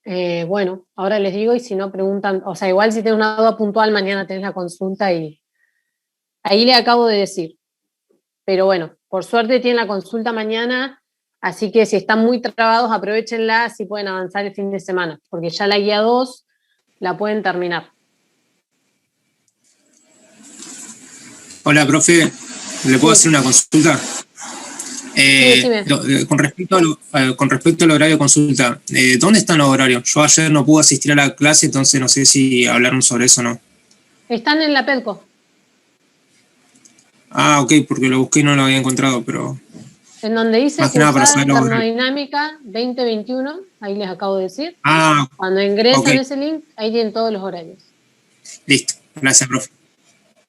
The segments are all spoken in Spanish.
Bueno, ahora les digo y si no preguntan, o sea, igual si tenés una duda puntual, mañana tenés la consulta y ahí le acabo de decir. Pero bueno, por suerte tienen la consulta mañana, así que si están muy trabados, aprovechenla si pueden avanzar el fin de semana, porque ya la guía 2 la pueden terminar. Hola, profe, ¿le puedo hacer una consulta? Sí, Con respecto al horario de consulta, ¿dónde están los horarios? Yo ayer no pude asistir a la clase, entonces no sé si hablaron sobre eso o no. Están en la PEDCO. Ah, ok, porque lo busqué y no lo había encontrado, pero... En donde dice Más que nada para cursada saber los horarios. termodinámica 2021, ahí les acabo de decir. Ah, Cuando ok, ingresan ese link, ahí tienen todos los horarios. listo. Gracias, profe.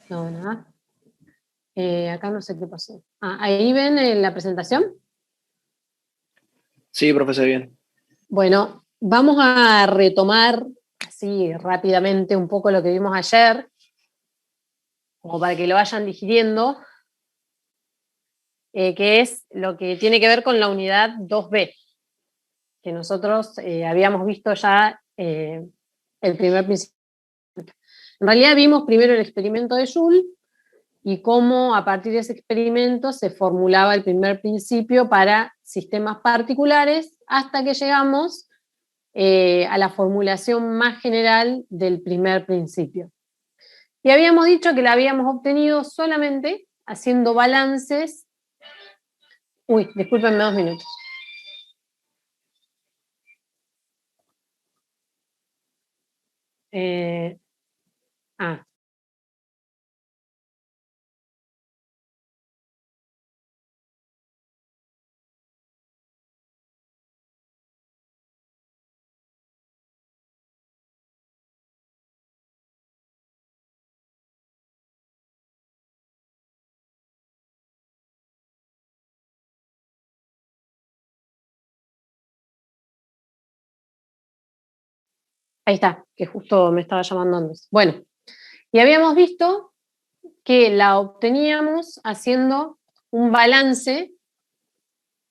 No, nada. Acá no sé qué pasó. Ahí ven la presentación. Sí, profesor, bien. Bueno, vamos a retomar así rápidamente un poco lo que vimos ayer, como para que lo vayan digiriendo, que es lo que tiene que ver con la unidad 2B, que nosotros habíamos visto ya el primer principio. En realidad vimos primero el experimento de Joule y cómo a partir de ese experimento se formulaba el primer principio para sistemas particulares hasta que llegamos a la formulación más general del primer principio. Y habíamos dicho que la habíamos obtenido solamente haciendo balances. Uy, discúlpenme 2 minutos. Ah, ahí está, que justo me estaba llamando antes. Bueno, y habíamos visto que la obteníamos haciendo un balance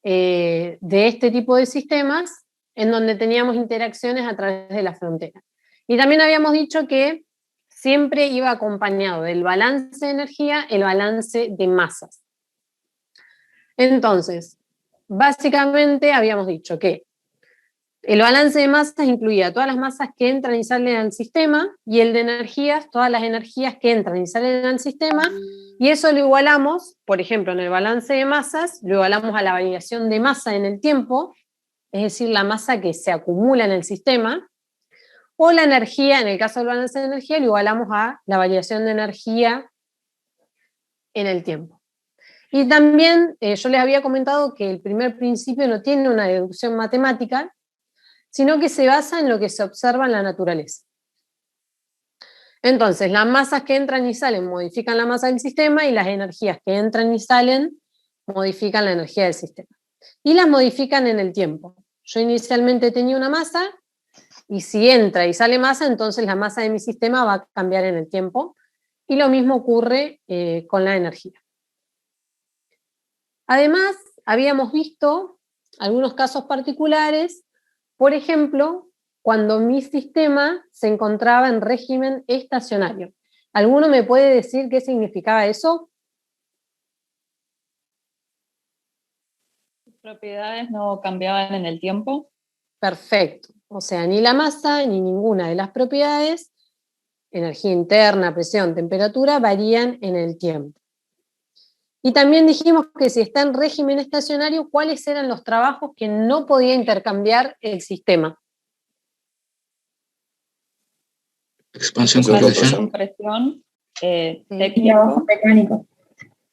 de este tipo de sistemas en donde teníamos interacciones a través de la frontera. Y también habíamos dicho que siempre iba acompañado del balance de energía el balance de masas. Entonces, básicamente habíamos dicho que el balance de masas incluía todas las masas que entran y salen al sistema, y el de energías, todas las energías que entran y salen al sistema, y eso lo igualamos, por ejemplo, en el balance de masas, lo igualamos a la variación de masa en el tiempo, es decir, la masa que se acumula en el sistema, o la energía, en el caso del balance de energía, lo igualamos a la variación de energía en el tiempo. Y también yo les había comentado que el primer principio no tiene una deducción matemática, sino que se basa en lo que se observa en la naturaleza. Entonces, las masas que entran y salen modifican la masa del sistema y las energías que entran y salen modifican la energía del sistema. Y las modifican en el tiempo. Yo inicialmente tenía una masa y si entra y sale masa, entonces la masa de mi sistema va a cambiar en el tiempo. Y lo mismo ocurre con la energía. Además, habíamos visto algunos casos particulares, por ejemplo, cuando mi sistema se encontraba en régimen estacionario. ¿Alguno me puede decir qué significaba eso? Sus propiedades no cambiaban en el tiempo. Perfecto. O sea, ni la masa ni ninguna de las propiedades, energía interna, presión, temperatura, varían en el tiempo. Y también dijimos que si está en régimen estacionario, ¿cuáles eran los trabajos que no podía intercambiar el sistema? Expansión, compresión, técnico. Mecánico.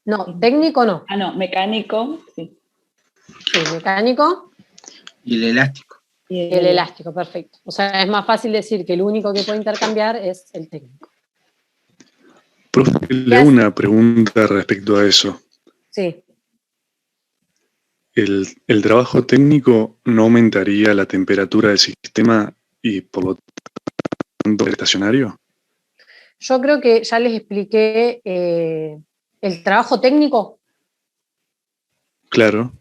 No, técnico no. Ah, no, mecánico, sí. Sí, mecánico. Y el elástico. Y el elástico, perfecto. O sea, es más fácil decir que el único que puede intercambiar es el técnico. Profe, le hago una pregunta respecto a eso. Sí. ¿El trabajo técnico no aumentaría la temperatura del sistema y por lo tanto el estacionario? Yo creo que ya les expliqué el trabajo técnico. Claro.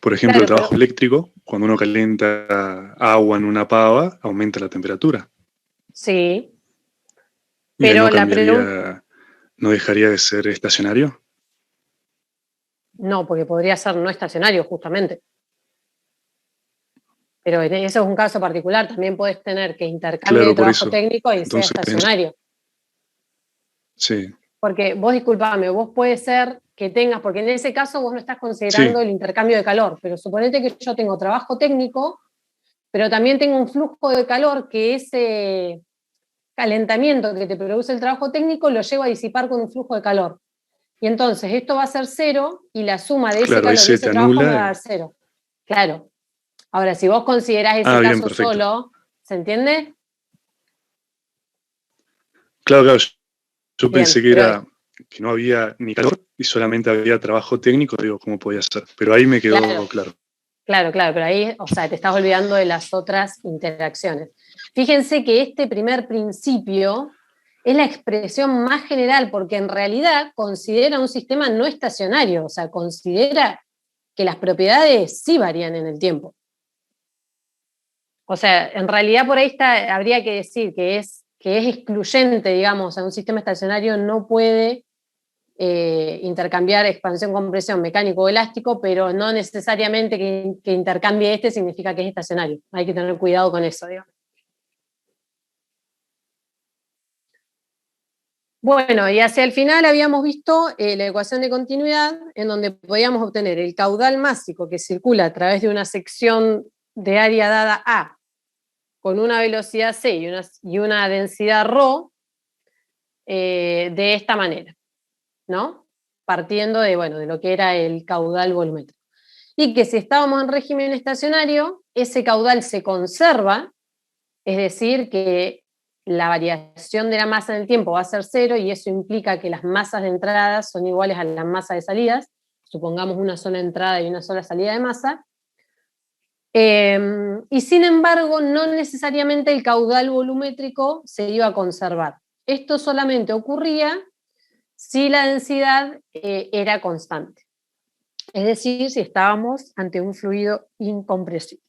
Por ejemplo, Claro, el trabajo eléctrico. cuando uno calienta agua en una pava, aumenta la temperatura. Sí, ¿Y ahí pero no la cambiaría, no dejaría de ser estacionario? no, porque podría ser no estacionario, justamente. Pero eso es un caso particular. También puedes tener que intercambio Claro, de por trabajo eso. técnico y sea Entonces, estacionario. sí, Porque vos, disculpame, vos puede ser que tengas, porque en ese caso vos no estás considerando sí, el intercambio de calor, pero suponete que yo tengo trabajo técnico, pero también tengo un flujo de calor que ese calentamiento que te produce el trabajo técnico lo llevo a disipar con un flujo de calor. Y entonces esto va a ser cero y la suma de ese claro, ahí calor y se ese te trabajo me va a anula. dar cero. Claro. Ahora, si vos considerás ese Bien, caso perfecto. solo, ¿se entiende? Claro, claro, yo Bien, pensé que pero que no había ni calor y solamente había trabajo técnico, digo, ¿cómo podía ser? Pero ahí me quedó claro, claro. claro, pero ahí, o sea, te estás olvidando de las otras interacciones. Fíjense que este primer principio es la expresión más general, porque en realidad considera un sistema no estacionario, o sea, considera que las propiedades sí varían en el tiempo. O sea, en realidad por ahí habría que decir que es excluyente, digamos, a un sistema estacionario no puede intercambiar expansión-compresión mecánico o elástico, pero no necesariamente que intercambie este significa que es estacionario. Hay que tener cuidado con eso, digamos. Bueno, y hacia el final habíamos visto la ecuación de continuidad, en donde podíamos obtener el caudal másico que circula a través de una sección de área dada A, con una velocidad C y una densidad ρ, de esta manera, ¿no? Partiendo de, bueno, de lo que era el caudal volumétrico. Y que si estábamos en régimen estacionario, ese caudal se conserva, es decir, que la variación de la masa en el tiempo va a ser cero, y eso implica que las masas de entrada son iguales a las masas de salidas, supongamos una sola entrada y una sola salida de masa, y sin embargo no necesariamente el caudal volumétrico se iba a conservar. Esto solamente ocurría si la densidad era constante, es decir, si estábamos ante un fluido incompresible.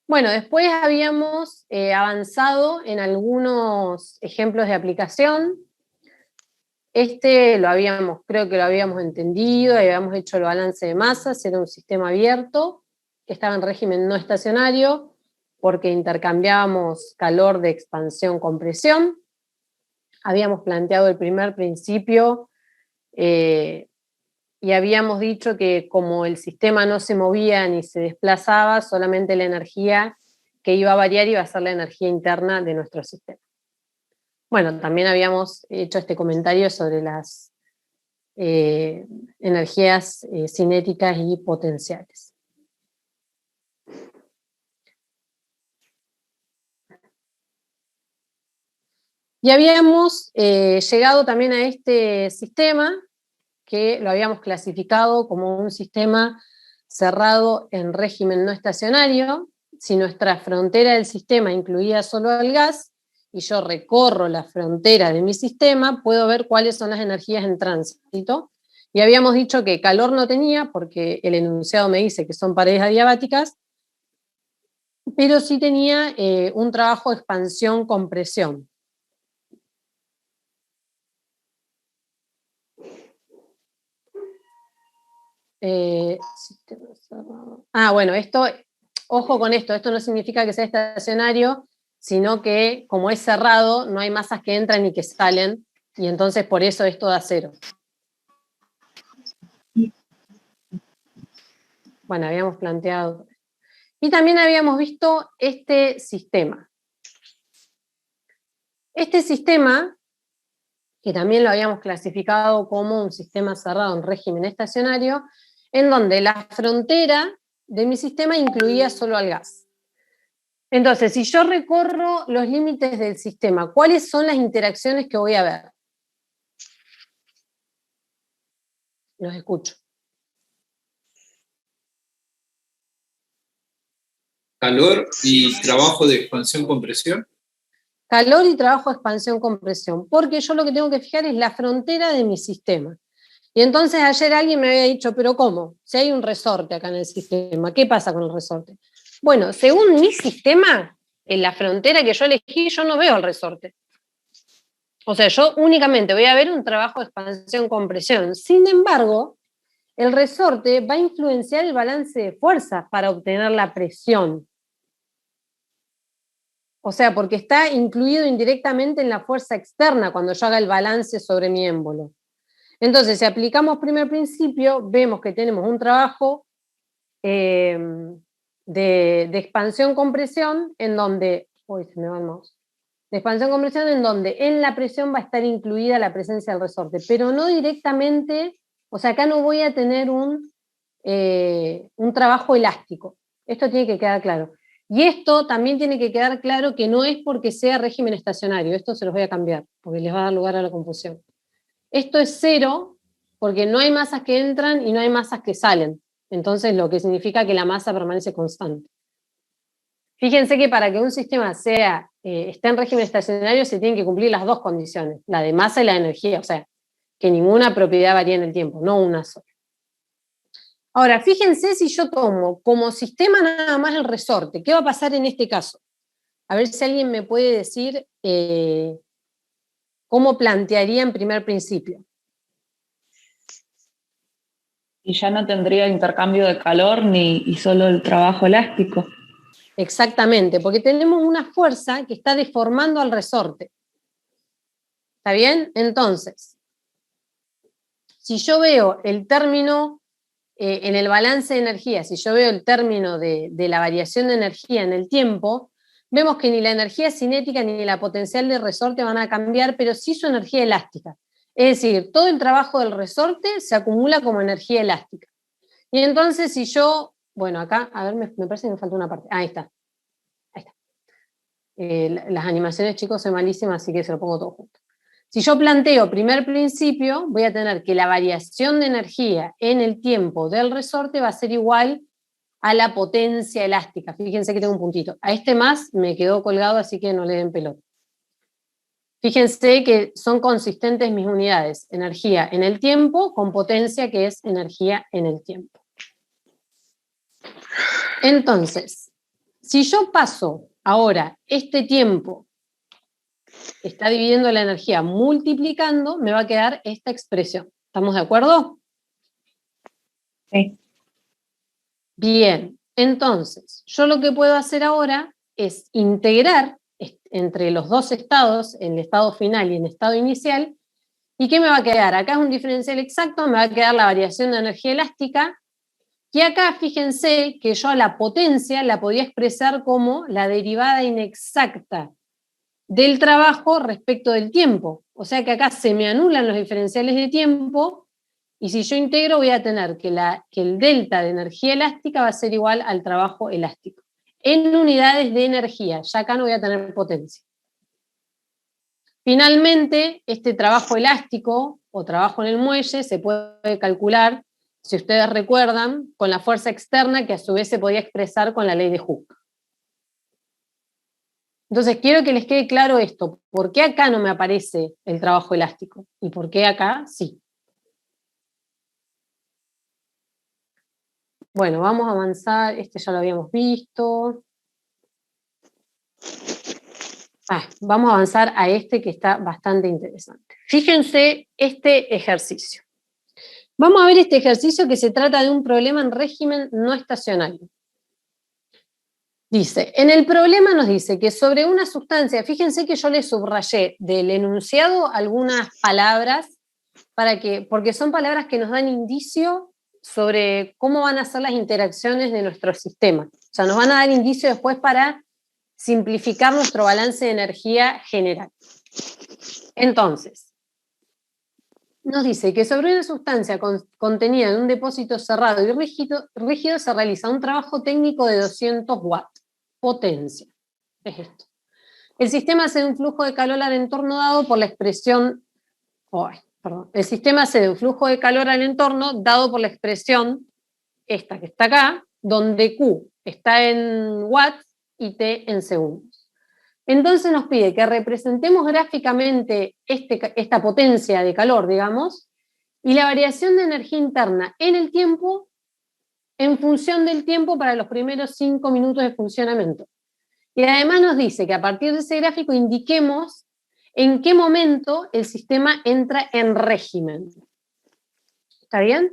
Bueno, después habíamos avanzado en algunos ejemplos de aplicación. Creo que lo habíamos entendido, habíamos hecho el balance de masas, era un sistema abierto, que estaba en régimen no estacionario, porque intercambiábamos calor de expansión-compresión. Habíamos planteado el primer principio, y habíamos dicho que como el sistema no se movía ni se desplazaba, solamente la energía que iba a variar iba a ser la energía interna de nuestro sistema. Bueno, también habíamos hecho este comentario sobre las energías cinéticas y potenciales. Y habíamos llegado también a este sistema, que lo habíamos clasificado como un sistema cerrado en régimen no estacionario. Si nuestra frontera del sistema incluía solo el gas, y yo recorro la frontera de mi sistema, puedo ver cuáles son las energías en tránsito. Y habíamos dicho que calor no tenía, porque el enunciado me dice que son paredes adiabáticas, pero sí tenía un trabajo de expansión-compresión. Bueno, ojo con esto no significa que sea estacionario, sino que como es cerrado, no hay masas que entran ni que salen, y entonces por eso esto da cero. Bueno, habíamos planteado. Y también habíamos visto este sistema. Este sistema, que también lo habíamos clasificado como un sistema cerrado en régimen estacionario, en donde la frontera de mi sistema incluía solo al gas. Entonces, si yo recorro los límites del sistema, ¿cuáles son las interacciones que voy a ver? Los escucho. Calor y trabajo de expansión-compresión. Calor y trabajo de expansión-compresión, porque yo lo que tengo que fijar es la frontera de mi sistema. Y entonces ayer alguien me había dicho, pero ¿cómo? Si hay un resorte acá en el sistema, ¿qué pasa con el resorte? Bueno, según mi sistema, en la frontera que yo elegí, yo no veo el resorte. O sea, yo únicamente voy a ver un trabajo de expansión-compresión. Sin embargo, el resorte va a influenciar el balance de fuerzas para obtener la presión. O sea, porque está incluido indirectamente en la fuerza externa cuando yo haga el balance sobre mi émbolo. Entonces, si aplicamos primer principio, vemos que tenemos un trabajo de expansión-compresión en donde, uy, se me va el mouse, de expansión-compresión en donde en la presión va a estar incluida la presencia del resorte, pero no directamente, o sea, acá no voy a tener un trabajo elástico. Esto tiene que quedar claro. Y esto también tiene que quedar claro que no es porque sea régimen estacionario, esto se los voy a cambiar, porque les va a dar lugar a la confusión. Esto es cero porque no hay masas que entran y no hay masas que salen. Entonces, lo que significa que la masa permanece constante. Fíjense que para que un sistema esté en régimen estacionario se tienen que cumplir las dos condiciones, la de masa y la de energía, o sea, que ninguna propiedad varía en el tiempo, no una sola. Ahora, fíjense si yo tomo como sistema nada más el resorte, ¿qué va a pasar en este caso? A ver si alguien me puede decir cómo plantearía en primer principio. Y ya no tendría intercambio de calor y solo el trabajo elástico. Exactamente, porque tenemos una fuerza que está deformando al resorte. ¿Está bien? Entonces, si yo veo el término en el balance de energía, si yo veo el término de la variación de energía en el tiempo, vemos que ni la energía cinética ni la potencial del resorte van a cambiar, pero sí su energía elástica. Es decir, todo el trabajo del resorte se acumula como energía elástica. Y entonces si yo, bueno, acá, a ver, me parece que me falta una parte. Ahí está. Las animaciones, chicos, soy malísima, así que se lo pongo todo junto. Si yo planteo primer principio, voy a tener que la variación de energía en el tiempo del resorte va a ser igual a la potencia elástica. Fíjense que tengo un puntito. A este más me quedó colgado, así que no le den pelota. Fíjense que son consistentes mis unidades. Energía en el tiempo con potencia, que es energía en el tiempo. Entonces, si yo paso ahora este tiempo, está dividiendo la energía multiplicando, me va a quedar esta expresión. ¿Estamos de acuerdo? Sí. Bien, entonces, yo lo que puedo hacer ahora es integrar entre los dos estados, el estado final y el estado inicial, ¿y qué me va a quedar? Acá es un diferencial exacto, me va a quedar la variación de energía elástica, y acá fíjense que yo a la potencia la podía expresar como la derivada inexacta del trabajo respecto del tiempo. O sea que acá se me anulan los diferenciales de tiempo, y si yo integro voy a tener que el delta de energía elástica va a ser igual al trabajo elástico. En unidades de energía, ya acá no voy a tener potencia. Finalmente, este trabajo elástico o trabajo en el muelle se puede calcular, si ustedes recuerdan, con la fuerza externa que a su vez se podía expresar con la ley de Hooke. Entonces quiero que les quede claro esto, ¿por qué acá no me aparece el trabajo elástico? ¿Y por qué acá sí? Bueno, vamos a avanzar, este ya lo habíamos visto. Vamos a avanzar a este que está bastante interesante. Fíjense este ejercicio. Vamos a ver este ejercicio que se trata de un problema en régimen no estacionario. Dice, en el problema nos dice que sobre una sustancia, fíjense que yo le subrayé del enunciado algunas palabras, porque son palabras que nos dan indicio sobre cómo van a ser las interacciones de nuestro sistema. O sea, nos van a dar indicio después para simplificar nuestro balance de energía general. Entonces, nos dice que sobre una sustancia contenida en un depósito cerrado y rígido se realiza un trabajo técnico de 200 watts. Potencia. Es esto. El sistema hace un flujo de calor al entorno dado por la expresión... El sistema hace un flujo de calor al entorno dado por la expresión, esta que está acá, donde Q está en watts y T en segundos. Entonces nos pide que representemos gráficamente esta potencia de calor, digamos, y la variación de energía interna en el tiempo en función del tiempo para los primeros 5 minutos de funcionamiento. Y además nos dice que a partir de ese gráfico indiquemos en qué momento el sistema entra en régimen. ¿Está bien?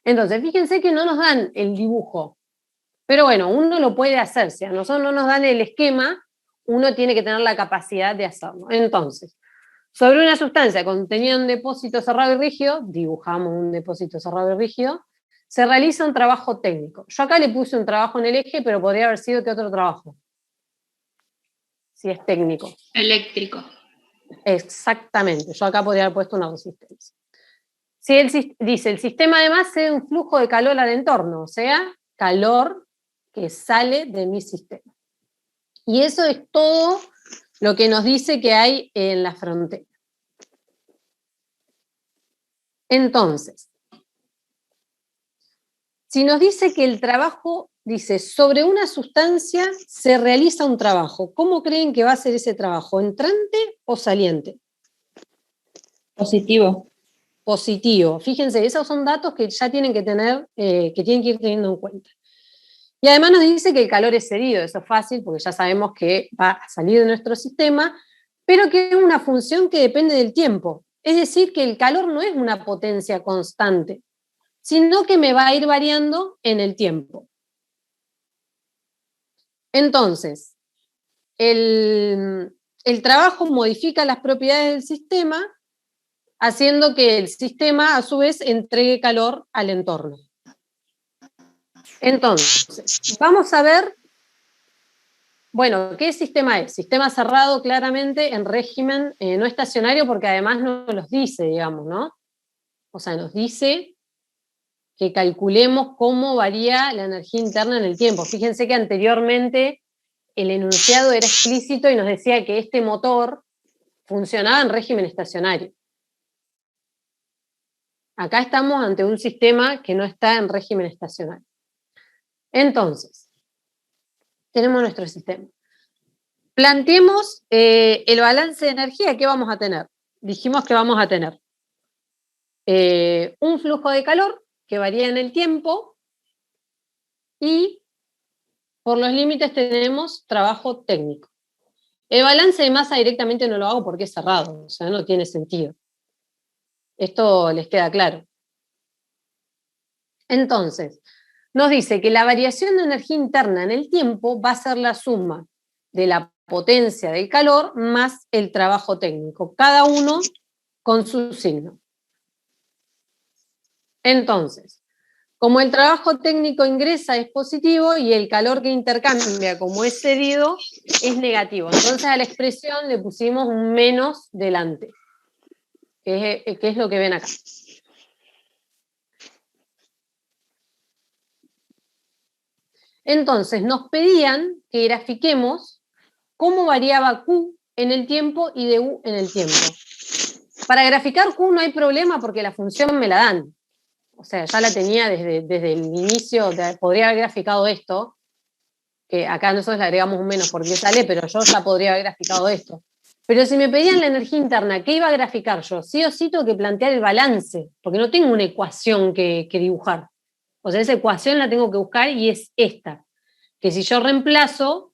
Entonces, fíjense que no nos dan el dibujo, pero bueno, uno lo puede hacer. Si a nosotros no nos dan el esquema, uno tiene que tener la capacidad de hacerlo. Entonces, sobre una sustancia contenida en un depósito cerrado y rígido, dibujamos un depósito cerrado y rígido, se realiza un trabajo técnico. Yo acá le puse un trabajo en el eje, pero podría haber sido ¿qué otro trabajo? Si es técnico. Eléctrico. Exactamente, yo acá podría haber puesto una resistencia. Si dice, el sistema además cede un flujo de calor al entorno, o sea, calor que sale de mi sistema. Y eso es todo lo que nos dice que hay en la frontera. Entonces, si nos dice que el trabajo, dice, sobre una sustancia se realiza un trabajo, ¿cómo creen que va a ser ese trabajo? ¿Entrante o saliente? Positivo. Positivo. Fíjense, esos son datos que ya tienen que tener, que tienen que ir teniendo en cuenta. Y además nos dice que el calor es cedido, eso es fácil, porque ya sabemos que va a salir de nuestro sistema, pero que es una función que depende del tiempo. Es decir, que el calor no es una potencia constante, sino que me va a ir variando en el tiempo. Entonces, el trabajo modifica las propiedades del sistema, haciendo que el sistema, a su vez, entregue calor al entorno. Entonces, vamos a ver, bueno, ¿qué sistema es? Sistema cerrado, claramente, en régimen no estacionario, porque además nos los dice, digamos, ¿no? O sea, nos dice que calculemos cómo varía la energía interna en el tiempo. Fíjense que anteriormente el enunciado era explícito y nos decía que este motor funcionaba en régimen estacionario. Acá estamos ante un sistema que no está en régimen estacionario. Entonces, tenemos nuestro sistema. Planteemos el balance de energía que vamos a tener. Dijimos que vamos a tener un flujo de calor que varía en el tiempo y por los límites tenemos trabajo técnico. El balance de masa directamente no lo hago porque es cerrado, o sea, no tiene sentido. Esto les queda claro. Entonces, nos dice que la variación de energía interna en el tiempo va a ser la suma de la potencia del calor más el trabajo técnico, cada uno con su signo. Entonces, como el trabajo técnico ingresa es positivo y el calor que intercambia como es cedido es negativo. Entonces a la expresión le pusimos un menos delante, que es lo que ven acá. Entonces nos pedían que grafiquemos cómo variaba Q en el tiempo y de U en el tiempo. Para graficar Q no hay problema porque la función me la dan. O sea, ya la tenía desde el inicio, podría haber graficado esto, que acá nosotros le agregamos un menos porque sale, pero yo ya podría haber graficado esto. Pero si me pedían la energía interna, ¿qué iba a graficar yo? Sí o sí tengo que plantear el balance, porque no tengo una ecuación que dibujar. O sea, esa ecuación la tengo que buscar y es esta, que si yo reemplazo,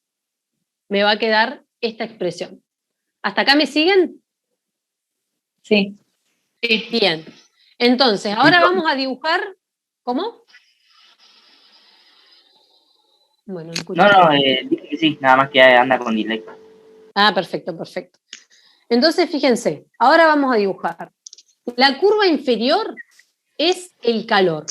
me va a quedar esta expresión. ¿Hasta acá me siguen? Sí. Bien. Entonces, ahora vamos a dibujar, ¿cómo? Bueno, No, dije que sí, nada más que anda con delay. Ah, perfecto, perfecto. Entonces, fíjense, ahora vamos a dibujar. La curva inferior es el calor.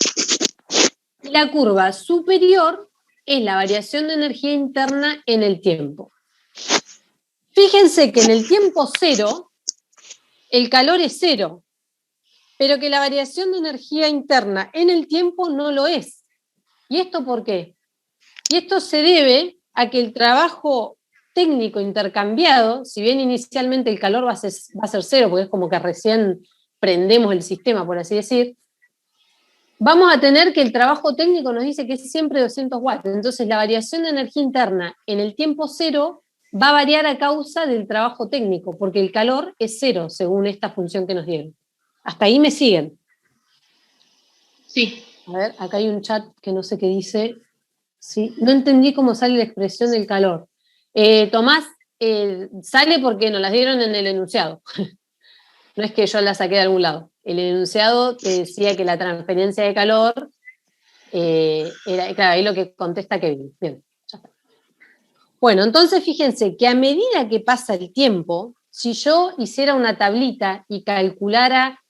Y la curva superior es la variación de energía interna en el tiempo. Fíjense que en el tiempo cero, el calor es cero, pero que la variación de energía interna en el tiempo no lo es. ¿Y esto por qué? Y esto se debe a que el trabajo técnico intercambiado, si bien inicialmente el calor va a ser cero, porque es como que recién prendemos el sistema, por así decir, vamos a tener que el trabajo técnico nos dice que es siempre 200 watts. Entonces la variación de energía interna en el tiempo cero va a variar a causa del trabajo técnico, porque el calor es cero, según esta función que nos dieron. ¿Hasta ahí me siguen? Sí. A ver, acá hay un chat que no sé qué dice. Sí, no entendí cómo sale la expresión del calor. Tomás, sale porque nos las dieron en el enunciado. No es que yo la saqué de algún lado. El enunciado te decía que la transferencia de calor era, claro, ahí lo que contesta Kevin. Bien, ya está. Bueno, entonces fíjense que a medida que pasa el tiempo, si yo hiciera una tablita y calculara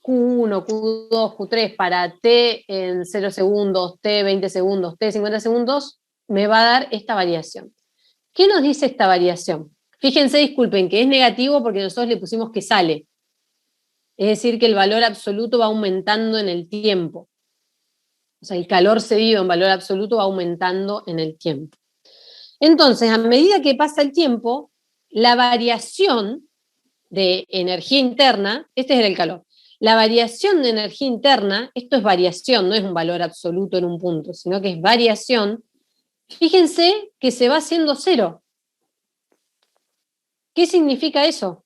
Q1, Q2, Q3 para T en 0 segundos, T 20 segundos, T 50 segundos, me va a dar esta variación. ¿Qué nos dice esta variación? Fíjense, disculpen, que es negativo porque nosotros le pusimos que sale. Es decir, que el valor absoluto va aumentando en el tiempo. O sea, el calor cedido en valor absoluto va aumentando en el tiempo. Entonces, a medida que pasa el tiempo, la variación de energía interna, este es el calor, la variación de energía interna, esto es variación, no es un valor absoluto en un punto, sino que es variación, fíjense que se va haciendo cero. ¿Qué significa eso?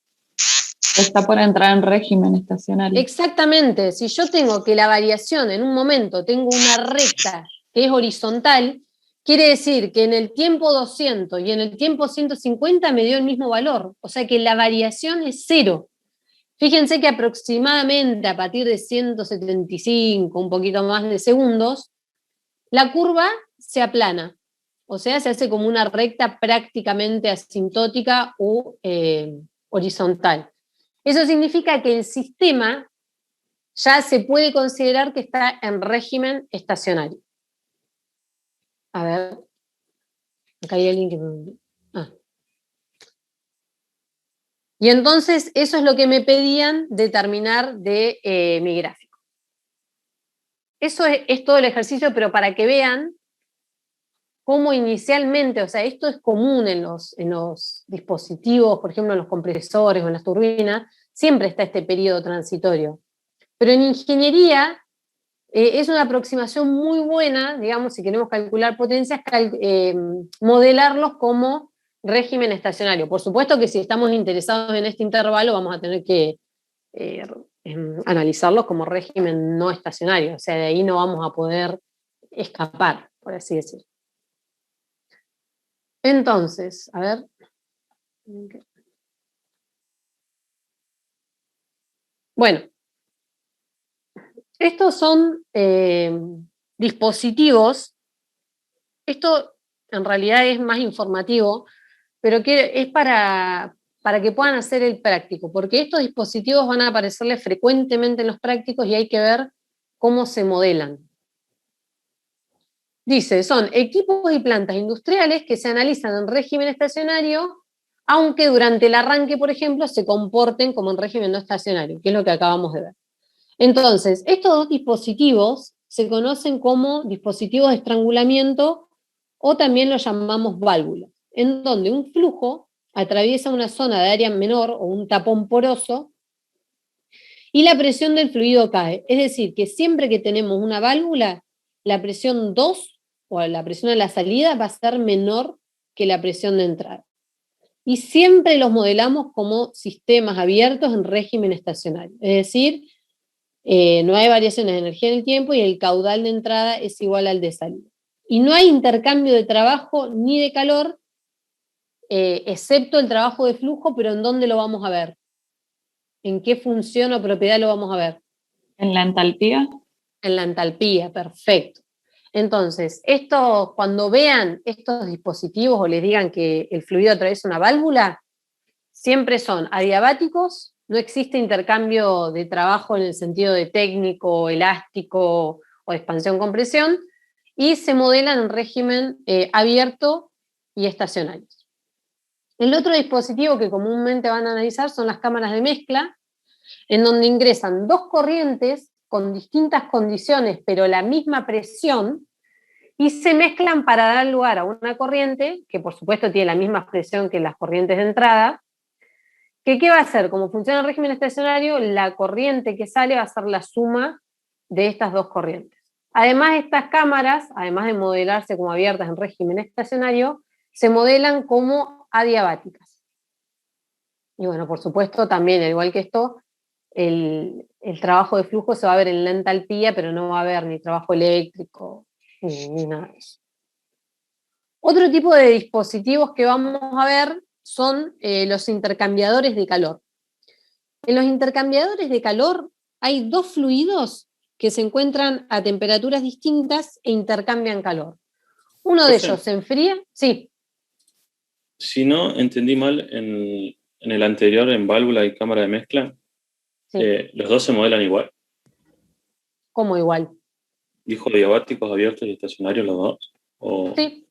Está por entrar en régimen estacionario. Exactamente, si yo tengo que la variación en un momento, tengo una recta que es horizontal, quiere decir que en el tiempo 200 y en el tiempo 150 me dio el mismo valor, o sea que la variación es cero. Fíjense que aproximadamente a partir de 175, un poquito más de segundos, la curva se aplana, o sea, se hace como una recta prácticamente asintótica o horizontal. Eso significa que el sistema ya se puede considerar que está en régimen estacionario. A ver, acá hay alguien que me... Y entonces eso es lo que me pedían determinar de mi gráfico. Eso es todo el ejercicio, pero para que vean cómo inicialmente, o sea, esto es común en los dispositivos, por ejemplo en los compresores o en las turbinas, siempre está este periodo transitorio. Pero en ingeniería es una aproximación muy buena, digamos, si queremos calcular potencias, modelarlos como régimen estacionario. Por supuesto que si estamos interesados en este intervalo vamos a tener que analizarlos como régimen no estacionario, o sea, de ahí no vamos a poder escapar, por así decirlo. Entonces, a ver. Bueno, estos son dispositivos, esto en realidad es más informativo, pero que es para que puedan hacer el práctico, porque estos dispositivos van a aparecerles frecuentemente en los prácticos y hay que ver cómo se modelan. Dice, son equipos y plantas industriales que se analizan en régimen estacionario, aunque durante el arranque, por ejemplo, se comporten como en régimen no estacionario, que es lo que acabamos de ver. Entonces, estos dos dispositivos se conocen como dispositivos de estrangulamiento o también los llamamos válvulas, en donde un flujo atraviesa una zona de área menor o un tapón poroso y la presión del fluido cae. Es decir, que siempre que tenemos una válvula, la presión 2 o la presión a la salida va a ser menor que la presión de entrada. Y siempre los modelamos como sistemas abiertos en régimen estacionario. Es decir, no hay variaciones de energía en el tiempo y el caudal de entrada es igual al de salida. Y no hay intercambio de trabajo ni de calor, excepto el trabajo de flujo, pero ¿en dónde lo vamos a ver? ¿En qué función o propiedad lo vamos a ver? ¿En la entalpía? En la entalpía, perfecto. Entonces, cuando vean estos dispositivos o les digan que el fluido atraviesa una válvula, siempre son adiabáticos, no existe intercambio de trabajo en el sentido de técnico, elástico o de expansión-compresión, y se modelan en régimen abierto y estacionario. El otro dispositivo que comúnmente van a analizar son las cámaras de mezcla, en donde ingresan dos corrientes con distintas condiciones, pero la misma presión, y se mezclan para dar lugar a una corriente, que por supuesto tiene la misma presión que las corrientes de entrada, que ¿qué va a hacer? Como funciona el régimen estacionario, la corriente que sale va a ser la suma de estas dos corrientes. Además, estas cámaras, además de modelarse como abiertas en régimen estacionario, se modelan como adiabáticas. Y bueno, por supuesto, también, al igual que esto, el trabajo de flujo se va a ver en la entalpía, pero no va a haber ni trabajo eléctrico ni nada de eso. Otro tipo de dispositivos que vamos a ver son los intercambiadores de calor. En los intercambiadores de calor hay dos fluidos que se encuentran a temperaturas distintas e intercambian calor. Uno de ellos se enfría, sí. Si no entendí mal, en el anterior, en válvula y cámara de mezcla, Sí. ¿los dos se modelan igual? ¿Cómo igual? ¿Dijo diabáticos abiertos y estacionarios los dos? ¿O... Sí.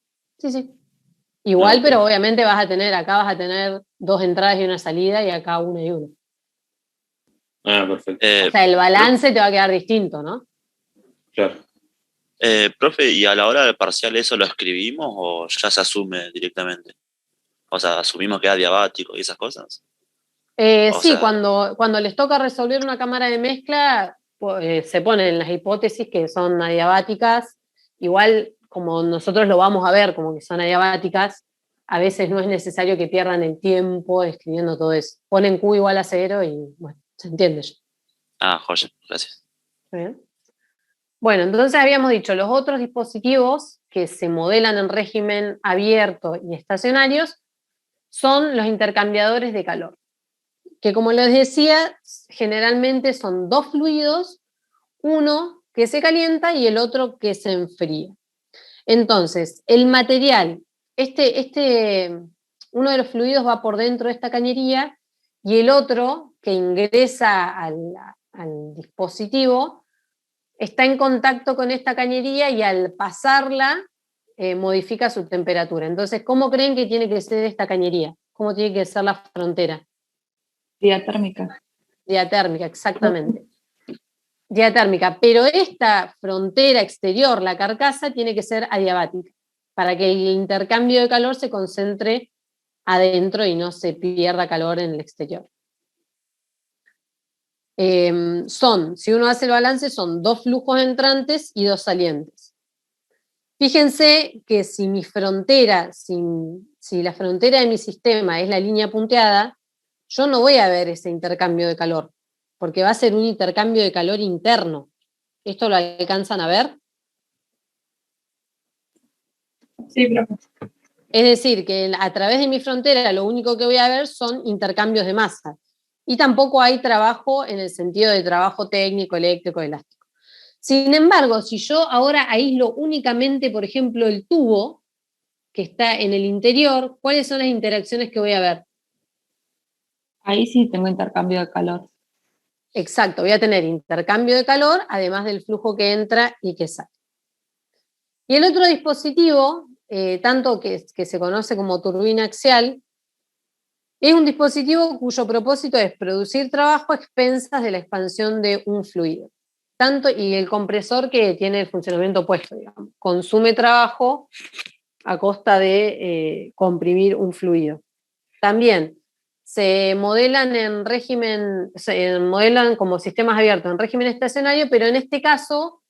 Igual, ok. pero obviamente acá vas a tener dos entradas y una salida, y acá una y una. Perfecto. O sea, el balance te va a quedar distinto, ¿no? Claro. Profe, ¿y a la hora del parcial eso lo escribimos o ya se asume directamente? O sea, ¿asumimos que era diabático y esas cosas? O Sí, sea- cuando les toca resolver una cámara de mezcla, se ponen las hipótesis que son adiabáticas. Igual, como nosotros lo vamos a ver como que son adiabáticas, a veces no es necesario que pierdan el tiempo escribiendo todo eso. Ponen Q igual a 0 y bueno, se entiende ya. Joya, gracias. ¿Está bien? Bueno, entonces habíamos dicho, los otros dispositivos que se modelan en régimen abierto y estacionarios son los intercambiadores de calor, que como les decía, generalmente son dos fluidos, uno que se calienta y el otro que se enfría. Entonces, el material, uno de los fluidos va por dentro de esta cañería y el otro que ingresa al dispositivo está en contacto con esta cañería y al pasarla modifica su temperatura. Entonces, ¿cómo creen que tiene que ser esta cañería? ¿Cómo tiene que ser la frontera? Diatérmica. Diatérmica, exactamente. Diatérmica, pero esta frontera exterior, la carcasa, tiene que ser adiabática, para que el intercambio de calor se concentre adentro y no se pierda calor en el exterior. Si uno hace el balance, son dos flujos entrantes y dos salientes. Fíjense que si mi frontera, si la frontera de mi sistema es la línea punteada, yo no voy a ver ese intercambio de calor, porque va a ser un intercambio de calor interno. ¿Esto lo alcanzan a ver? Sí, profe. Es decir, que a través de mi frontera lo único que voy a ver son intercambios de masa. Y tampoco hay trabajo en el sentido de trabajo técnico, eléctrico, elástico. Sin embargo, si yo ahora aíslo únicamente, por ejemplo, el tubo que está en el interior, ¿cuáles son las interacciones que voy a ver? Ahí sí tengo intercambio de calor. Exacto, voy a tener intercambio de calor, además del flujo que entra y que sale. Y el otro dispositivo, tanto que se conoce como turbina axial, es un dispositivo cuyo propósito es producir trabajo a expensas de la expansión de un fluido. Y el compresor que tiene el funcionamiento opuesto, digamos, consume trabajo a costa de comprimir un fluido. También se modelan modelan como sistemas abiertos en régimen estacionario, pero en este caso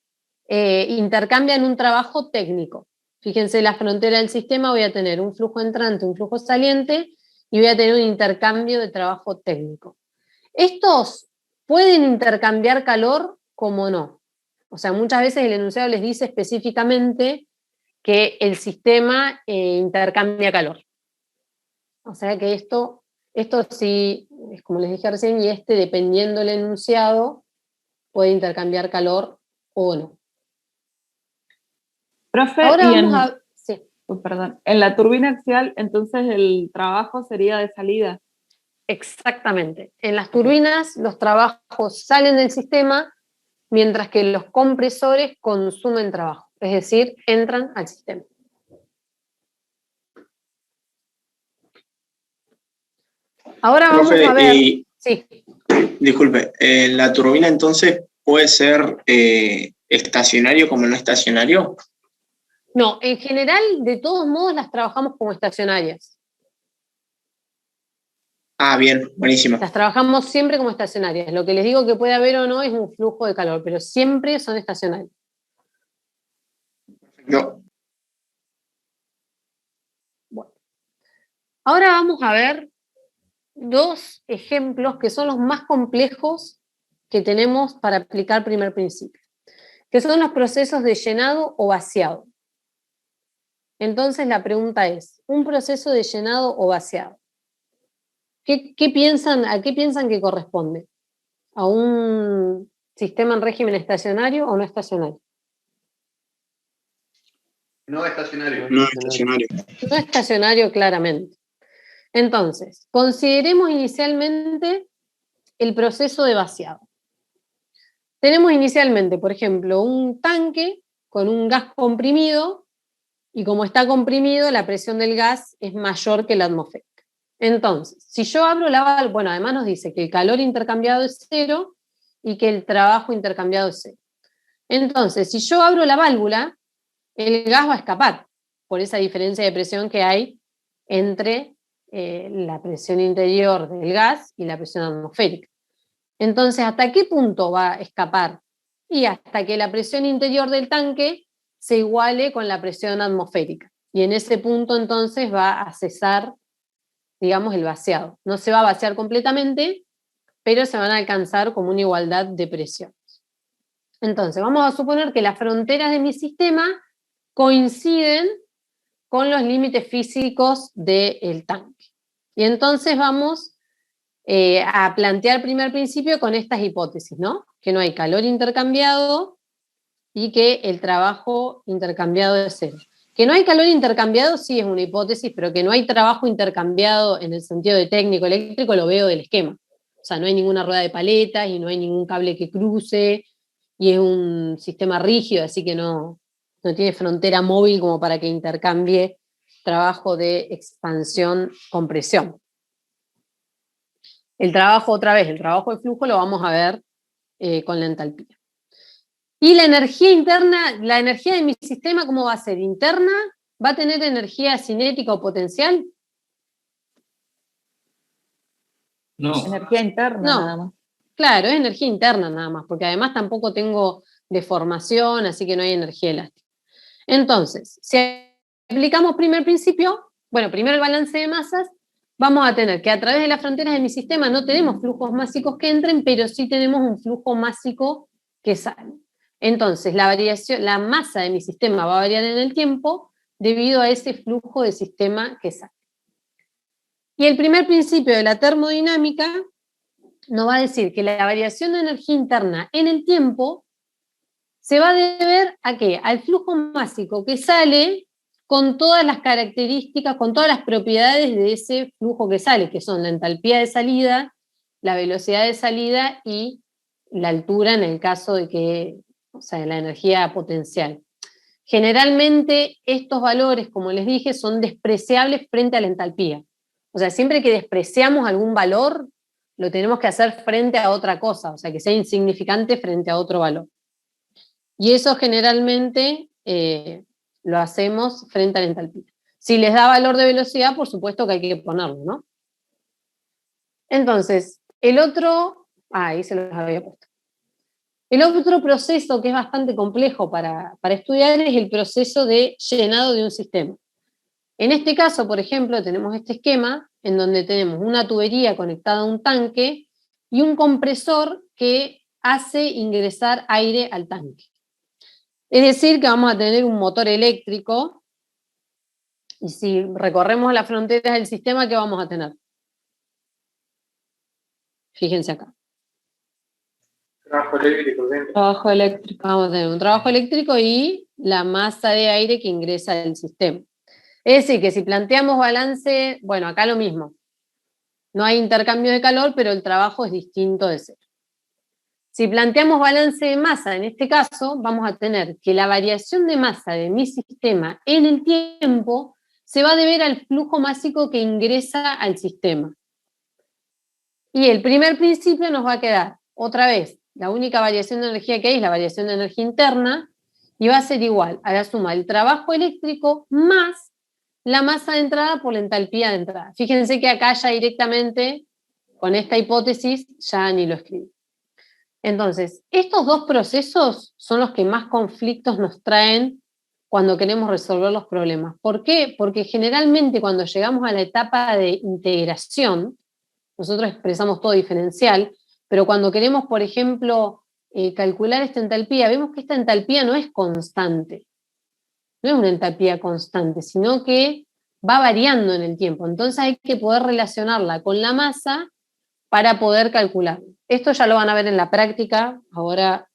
intercambian un trabajo técnico. Fíjense, la frontera del sistema voy a tener un flujo entrante, un flujo saliente, y voy a tener un intercambio de trabajo técnico. Estos pueden intercambiar calor como no. O sea, muchas veces el enunciado les dice específicamente que el sistema intercambia calor. O sea que esto sí, es como les dije recién, y dependiendo del enunciado, puede intercambiar calor o no. Profe, Ahora y vamos a... Sí. perdón, en la turbina axial, entonces el trabajo sería de salida. Exactamente. En las turbinas los trabajos salen del sistema, mientras que los compresores consumen trabajo, es decir, entran al sistema. Ahora vamos Profe, a ver... Sí. Disculpe, ¿la turbina entonces puede ser estacionario como no estacionario? No, en general, de todos modos, las trabajamos como estacionarias. Ah, bien, buenísimo. Las trabajamos siempre como estacionarias. Lo que les digo que puede haber o no es un flujo de calor, pero siempre son estacionarias. No. Bueno. Ahora vamos a ver dos ejemplos que son los más complejos que tenemos para aplicar primer principio, que son los procesos de llenado o vaciado. Entonces la pregunta es, ¿un proceso de llenado o vaciado? ¿A qué piensan que corresponde? ¿A un sistema en régimen estacionario o no estacionario? No estacionario. No estacionario. No estacionario, claramente. Entonces, consideremos inicialmente el proceso de vaciado. Tenemos inicialmente, por ejemplo, un tanque con un gas comprimido, y como está comprimido, la presión del gas es mayor que la atmosférica. Entonces, si yo abro la válvula, bueno, además nos dice que el calor intercambiado es 0 y que el trabajo intercambiado es 0. Entonces, si yo abro la válvula, el gas va a escapar por esa diferencia de presión que hay entre la presión interior del gas y la presión atmosférica. Entonces, ¿hasta qué punto va a escapar? Y hasta que la presión interior del tanque se iguale con la presión atmosférica. Y en ese punto entonces va a cesar, digamos, el vaciado. No se va a vaciar completamente, pero se van a alcanzar como una igualdad de presiones. Entonces, vamos a suponer que las fronteras de mi sistema coinciden con los límites físicos del tanque. Y entonces vamos a plantear el primer principio con estas hipótesis, ¿no? Que no hay calor intercambiado y que el trabajo intercambiado es 0. Que no hay calor intercambiado sí es una hipótesis, pero que no hay trabajo intercambiado en el sentido de técnico eléctrico lo veo del esquema. O sea, no hay ninguna rueda de paletas y no hay ningún cable que cruce y es un sistema rígido, así que no tiene frontera móvil como para que intercambie trabajo de expansión-compresión. El trabajo, otra vez, el trabajo de flujo lo vamos a ver con la entalpía. Y la energía interna, la energía de mi sistema, ¿cómo va a ser? ¿Interna? ¿Va a tener energía cinética o potencial? No. Energía interna No. nada más. Claro, es energía interna nada más, porque además tampoco tengo deformación, así que no hay energía elástica. Entonces, si aplicamos primer principio, bueno, primero el balance de masas, vamos a tener que a través de las fronteras de mi sistema no tenemos flujos másicos que entren, pero sí tenemos un flujo másico que sale. Entonces, la masa de mi sistema va a variar en el tiempo debido a ese flujo de sistema que sale. Y el primer principio de la termodinámica nos va a decir que la variación de energía interna en el tiempo se va a deber ¿a qué? Al flujo másico que sale con todas las características, con todas las propiedades de ese flujo que sale, que son la entalpía de salida, la velocidad de salida y la altura en el caso de que, o sea, la energía potencial. Generalmente estos valores, como les dije, son despreciables frente a la entalpía. O sea, siempre que despreciamos algún valor, lo tenemos que hacer frente a otra cosa, o sea, que sea insignificante frente a otro valor. Y eso generalmente lo hacemos frente a la entalpía. Si les da valor de velocidad, por supuesto que hay que ponerlo, ¿no? Entonces, el otro, ahí se los había puesto. El otro proceso que es bastante complejo para estudiar es el proceso de llenado de un sistema. En este caso, por ejemplo, tenemos este esquema en donde tenemos una tubería conectada a un tanque y un compresor que hace ingresar aire al tanque. Es decir, que vamos a tener un motor eléctrico y si recorremos las fronteras del sistema, ¿qué vamos a tener? Fíjense acá. Trabajo eléctrico dentro. Trabajo eléctrico. Vamos a tener un trabajo eléctrico y la masa de aire que ingresa al sistema. Es decir, que si planteamos balance, bueno, acá lo mismo. No hay intercambio de calor, pero el trabajo es distinto de cero. Si planteamos balance de masa, en este caso, vamos a tener que la variación de masa de mi sistema en el tiempo se va a deber al flujo másico que ingresa al sistema. Y el primer principio nos va a quedar, otra vez, la única variación de energía que hay es la variación de energía interna, y va a ser igual a la suma del trabajo eléctrico más la masa de entrada por la entalpía de entrada. Fíjense que acá ya directamente, con esta hipótesis, ya ni lo escribí. Entonces, estos dos procesos son los que más conflictos nos traen cuando queremos resolver los problemas. ¿Por qué? Porque generalmente cuando llegamos a la etapa de integración, nosotros expresamos todo diferencial, pero cuando queremos, por ejemplo, calcular esta entalpía, vemos que esta entalpía no es constante, no es una entalpía constante, sino que va variando en el tiempo. Entonces hay que poder relacionarla con la masa para poder calcular. Esto ya lo van a ver en la práctica, ahora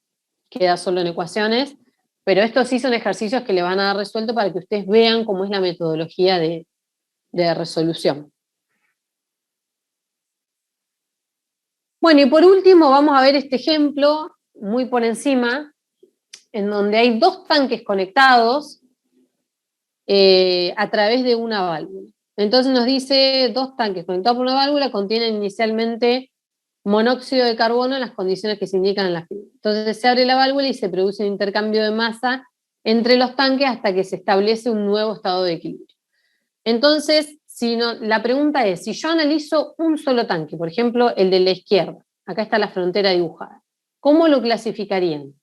queda solo en ecuaciones, pero estos sí son ejercicios que le van a dar resuelto para que ustedes vean cómo es la metodología de resolución. Bueno, y por último vamos a ver este ejemplo, muy por encima, en donde hay dos tanques conectados a través de una válvula. Entonces nos dice, dos tanques conectados por una válvula contienen inicialmente monóxido de carbono en las condiciones que se indican en la figura. Entonces se abre la válvula y se produce un intercambio de masa entre los tanques hasta que se establece un nuevo estado de equilibrio. Entonces, la pregunta es, si yo analizo un solo tanque, por ejemplo, el de la izquierda, acá está la frontera dibujada, ¿cómo lo clasificarían?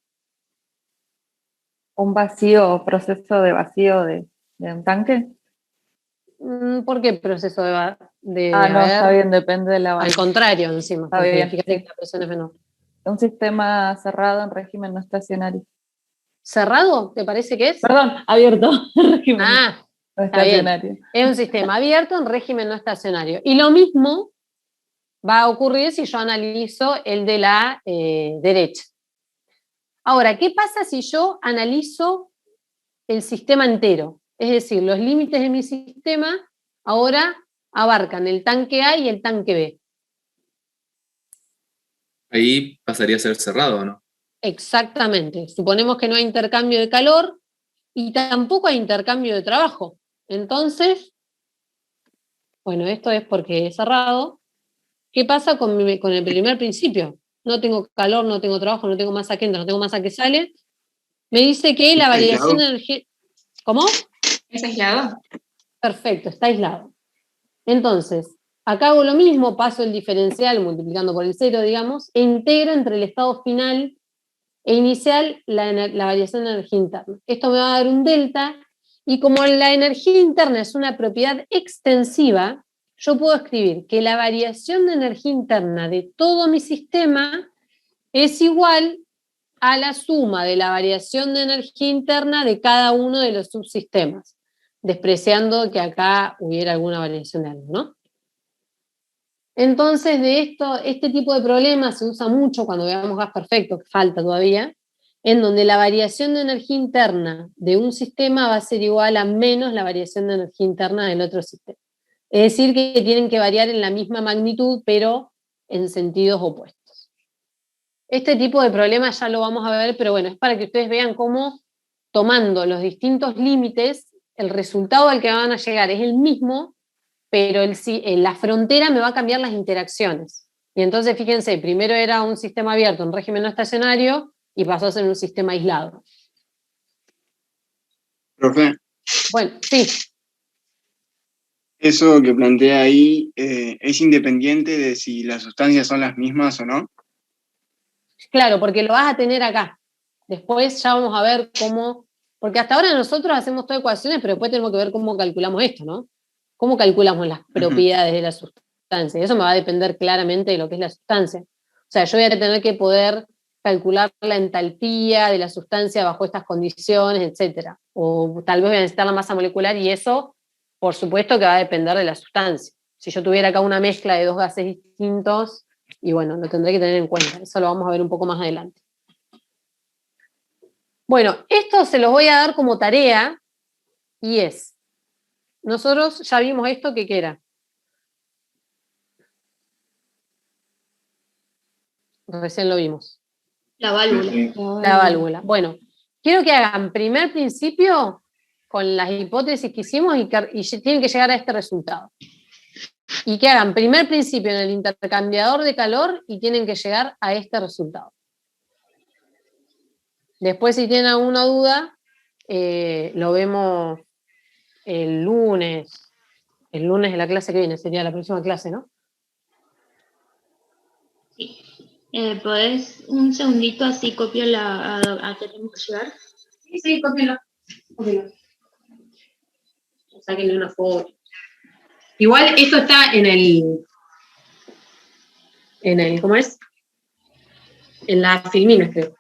¿Un vacío, proceso de vacío de un tanque? ¿Por qué proceso de no, está bien, depende de la Al contrario, encima, está bien, fíjate que la presión es menor. Un sistema cerrado en régimen no estacionario. ¿Cerrado? ¿Te parece que es? Perdón, abierto en régimen no estacionario. Es un sistema abierto en régimen no estacionario. Y lo mismo va a ocurrir si yo analizo el de la derecha. Ahora, ¿qué pasa si yo analizo el sistema entero? Es decir, los límites de mi sistema ahora abarcan el tanque A y el tanque B. Ahí pasaría a ser cerrado, ¿no? Exactamente. Suponemos que no hay intercambio de calor y tampoco hay intercambio de trabajo. Entonces, bueno, esto es porque es cerrado. ¿Qué pasa con el primer principio? No tengo calor, no tengo trabajo, no tengo masa que entra, no tengo masa que sale. Me dice que la variación de energía... ¿Cómo? ¿Es aislado? Perfecto, está aislado. Entonces, acá hago lo mismo, paso el diferencial multiplicando por el 0, digamos, e integro entre el estado final e inicial la variación de energía interna. Esto me va a dar un delta, y como la energía interna es una propiedad extensiva, yo puedo escribir que la variación de energía interna de todo mi sistema es igual a la suma de la variación de energía interna de cada uno de los subsistemas, despreciando que acá hubiera alguna variación de algo, ¿no? Entonces, este tipo de problemas se usa mucho cuando veamos gas perfecto, que falta todavía, en donde la variación de energía interna de un sistema va a ser igual a menos la variación de energía interna del otro sistema. Es decir, que tienen que variar en la misma magnitud, pero en sentidos opuestos. Este tipo de problemas ya lo vamos a ver, pero bueno, es para que ustedes vean cómo, tomando los distintos límites, el resultado al que van a llegar es el mismo, pero la frontera me va a cambiar las interacciones. Y entonces, fíjense, primero era un sistema abierto en régimen no estacionario y pasó a ser un sistema aislado. Profe. Bueno, sí. Eso que plantea ahí es independiente de si las sustancias son las mismas o no. Claro, porque lo vas a tener acá. Después ya vamos a ver cómo, porque hasta ahora nosotros hacemos todas ecuaciones, pero después tenemos que ver cómo calculamos esto, ¿no? ¿Cómo calculamos las propiedades de la sustancia? Eso me va a depender claramente de lo que es la sustancia. O sea, yo voy a tener que poder calcular la entalpía de la sustancia bajo estas condiciones, etc. O tal vez voy a necesitar la masa molecular y eso, por supuesto, que va a depender de la sustancia. Si yo tuviera acá una mezcla de dos gases distintos, y bueno, lo tendré que tener en cuenta. Eso lo vamos a ver un poco más adelante. Bueno, esto se los voy a dar como tarea, y es, nosotros ya vimos esto, ¿qué era? Recién lo vimos. La válvula. La válvula. Bueno, quiero que hagan primer principio con las hipótesis que hicimos y tienen que llegar a este resultado. Y que hagan primer principio en el intercambiador de calor y tienen que llegar a este resultado. Después, si tienen alguna duda, lo vemos el lunes. El lunes de la clase que viene, sería la próxima clase, ¿no? Sí. ¿Podés un segundito así copio a qué tenemos que llegar? Sí, cópialo. Sáquenle una foto. Igual esto está en el, ¿cómo es? En las filminas, creo.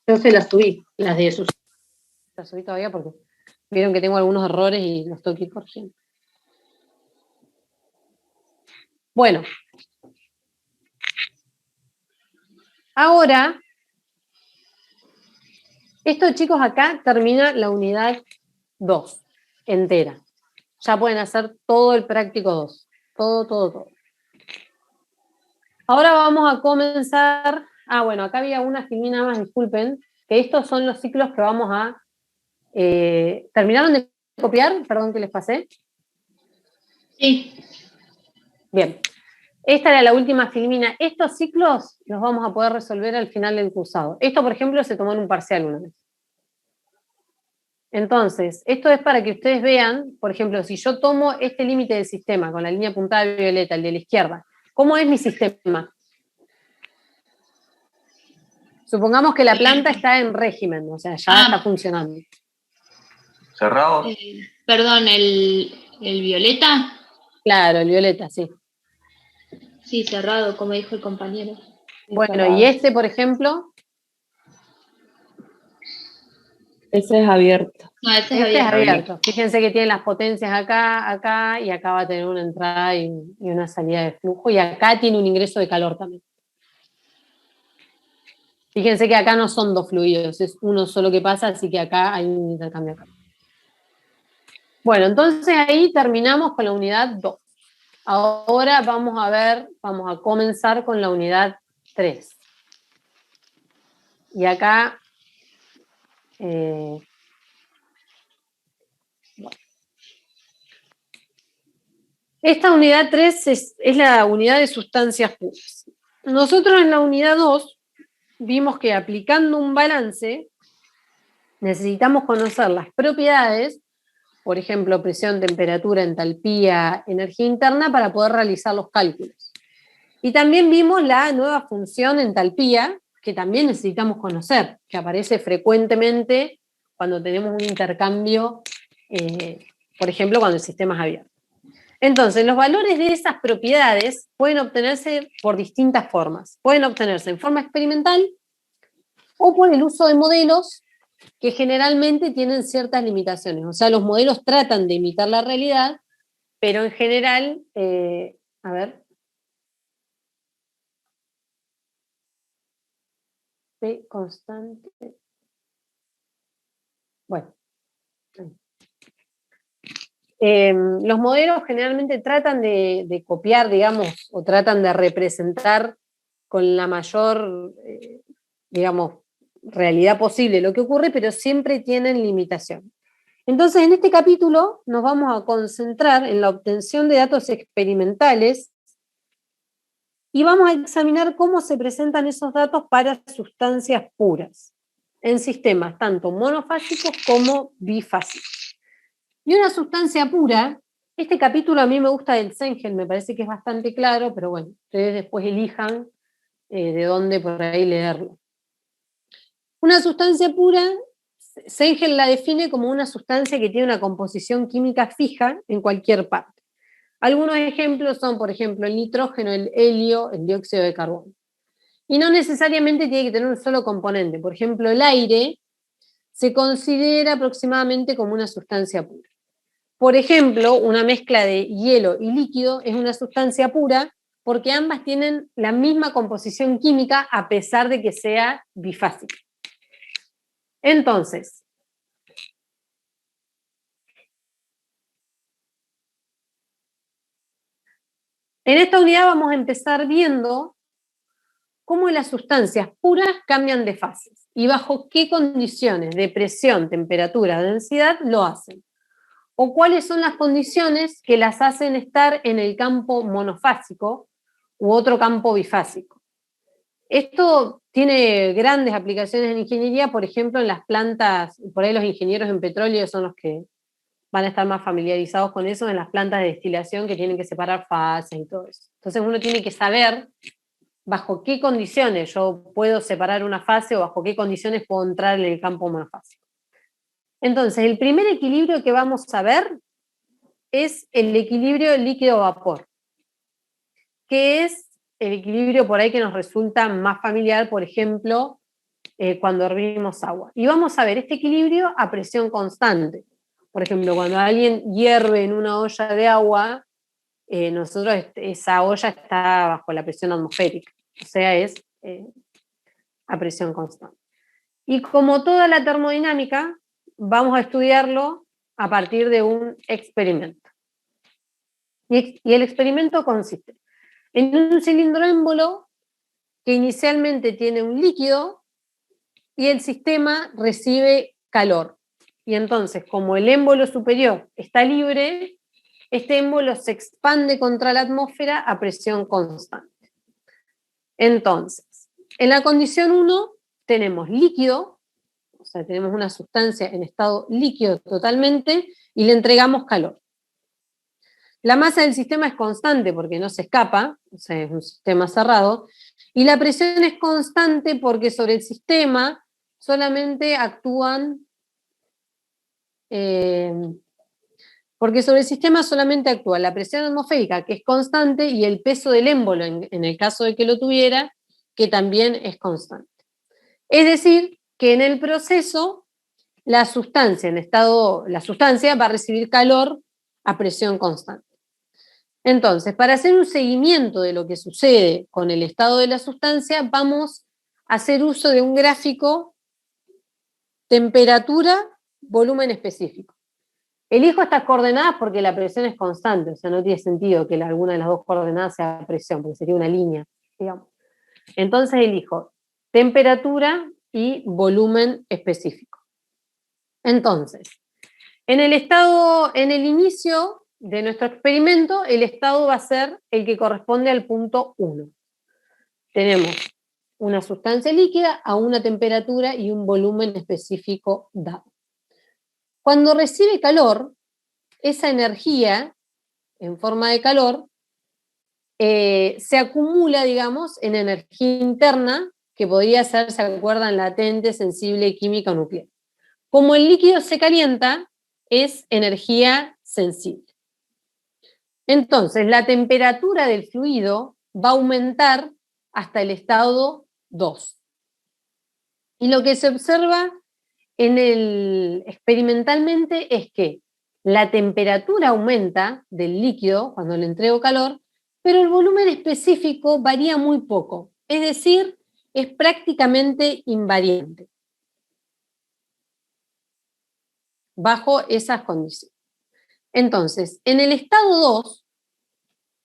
Yo se las subí, las de sus. Las subí todavía porque vieron que tengo algunos errores y los tengo que ir corrigiendo. Bueno. Ahora, esto, chicos, acá termina la unidad 2, entera. Ya pueden hacer todo el práctico 2. Todo. Ahora vamos a comenzar. Bueno, acá había una filmina más, disculpen, que estos son los ciclos que vamos a... ¿Terminaron de copiar? Perdón que les pasé. Sí. Bien. Esta era la última filmina. Estos ciclos los vamos a poder resolver al final del cursado. Esto, por ejemplo, se tomó en un parcial una vez. Entonces, esto es para que ustedes vean, por ejemplo, si yo tomo este límite del sistema con la línea puntada violeta, el de la izquierda, ¿cómo es mi sistema? Supongamos que la planta está en régimen, o sea, ya está funcionando. ¿Cerrado? Perdón, ¿el violeta? Claro, el violeta, sí. Sí, cerrado, como dijo el compañero. Bueno, y este, por ejemplo... Ese es abierto. No, ese Este es es abierto. Fíjense que tiene las potencias acá, y acá va a tener una entrada y una salida de flujo, y acá tiene un ingreso de calor también. Fíjense que acá no son dos fluidos, es uno solo que pasa, así que acá hay un intercambio acá. Bueno, entonces ahí terminamos con la unidad 2. Ahora vamos a comenzar con la unidad 3. Y acá... bueno. Esta unidad 3 es la unidad de sustancias puras. Nosotros en la unidad 2 vimos que aplicando un balance necesitamos conocer las propiedades, por ejemplo, presión, temperatura, entalpía, energía interna, para poder realizar los cálculos. Y también vimos la nueva función entalpía, que también necesitamos conocer, que aparece frecuentemente cuando tenemos un intercambio, por ejemplo, cuando el sistema es abierto. Entonces, los valores de esas propiedades pueden obtenerse por distintas formas. Pueden obtenerse en forma experimental o por el uso de modelos que generalmente tienen ciertas limitaciones. O sea, los modelos tratan de imitar la realidad, pero en general, a ver. P constante. Bueno. Los modelos generalmente tratan de copiar, digamos, o tratan de representar con la mayor, digamos, realidad posible lo que ocurre, pero siempre tienen limitación. Entonces, en este capítulo nos vamos a concentrar en la obtención de datos experimentales y vamos a examinar cómo se presentan esos datos para sustancias puras, en sistemas tanto monofásicos como bifásicos. Y una sustancia pura, este capítulo a mí me gusta del Zengel, me parece que es bastante claro, pero bueno, ustedes después elijan de dónde por ahí leerlo. Una sustancia pura, Zengel la define como una sustancia que tiene una composición química fija en cualquier parte. Algunos ejemplos son, por ejemplo, el nitrógeno, el helio, el dióxido de carbono. Y no necesariamente tiene que tener un solo componente. Por ejemplo, el aire se considera aproximadamente como una sustancia pura. Por ejemplo, una mezcla de hielo y líquido es una sustancia pura porque ambas tienen la misma composición química a pesar de que sea bifásica. Entonces, en esta unidad vamos a empezar viendo cómo las sustancias puras cambian de fases y bajo qué condiciones de presión, temperatura, densidad lo hacen. O cuáles son las condiciones que las hacen estar en el campo monofásico u otro campo bifásico. Esto tiene grandes aplicaciones en ingeniería, por ejemplo, en las plantas, por ahí los ingenieros en petróleo son los que van a estar más familiarizados con eso, en las plantas de destilación que tienen que separar fases y todo eso. Entonces uno tiene que saber bajo qué condiciones yo puedo separar una fase o bajo qué condiciones puedo entrar en el campo monofásico. Entonces, el primer equilibrio que vamos a ver es el equilibrio líquido-vapor, que es el equilibrio por ahí que nos resulta más familiar, por ejemplo, cuando hervimos agua. Y vamos a ver este equilibrio a presión constante. Por ejemplo, cuando alguien hierve en una olla de agua, nosotros esa olla está bajo la presión atmosférica, o sea, es a presión constante. Y como toda la termodinámica, vamos a estudiarlo a partir de un experimento. Y el experimento consiste en un cilindro émbolo que inicialmente tiene un líquido y el sistema recibe calor. Y entonces, como el émbolo superior está libre, este émbolo se expande contra la atmósfera a presión constante. Entonces, en la condición 1 tenemos líquido, o sea, tenemos una sustancia en estado líquido totalmente, y le entregamos calor. La masa del sistema es constante porque no se escapa, o sea, es un sistema cerrado, y la presión es constante porque sobre el sistema solamente actúan, la presión atmosférica, que es constante, y el peso del émbolo, en el caso de que lo tuviera, que también es constante. Es decir, que en el proceso la sustancia va a recibir calor a presión constante. Entonces, para hacer un seguimiento de lo que sucede con el estado de la sustancia, vamos a hacer uso de un gráfico temperatura, volumen específico. Elijo estas coordenadas porque la presión es constante, o sea, no tiene sentido que alguna de las dos coordenadas sea presión, porque sería una línea, digamos. Entonces elijo temperatura y volumen específico. Entonces, en el inicio de nuestro experimento, el estado va a ser el que corresponde al punto 1. Tenemos una sustancia líquida a una temperatura y un volumen específico dado. Cuando recibe calor, esa energía, en forma de calor, se acumula, digamos, en energía interna, que podría ser, ¿se acuerdan?, latente, sensible, química o nuclear. Como el líquido se calienta, es energía sensible. Entonces, la temperatura del fluido va a aumentar hasta el estado 2. Y lo que se observa experimentalmente es que la temperatura aumenta del líquido cuando le entrego calor, pero el volumen específico varía muy poco, es decir, es prácticamente invariante bajo esas condiciones. Entonces, en el estado 2,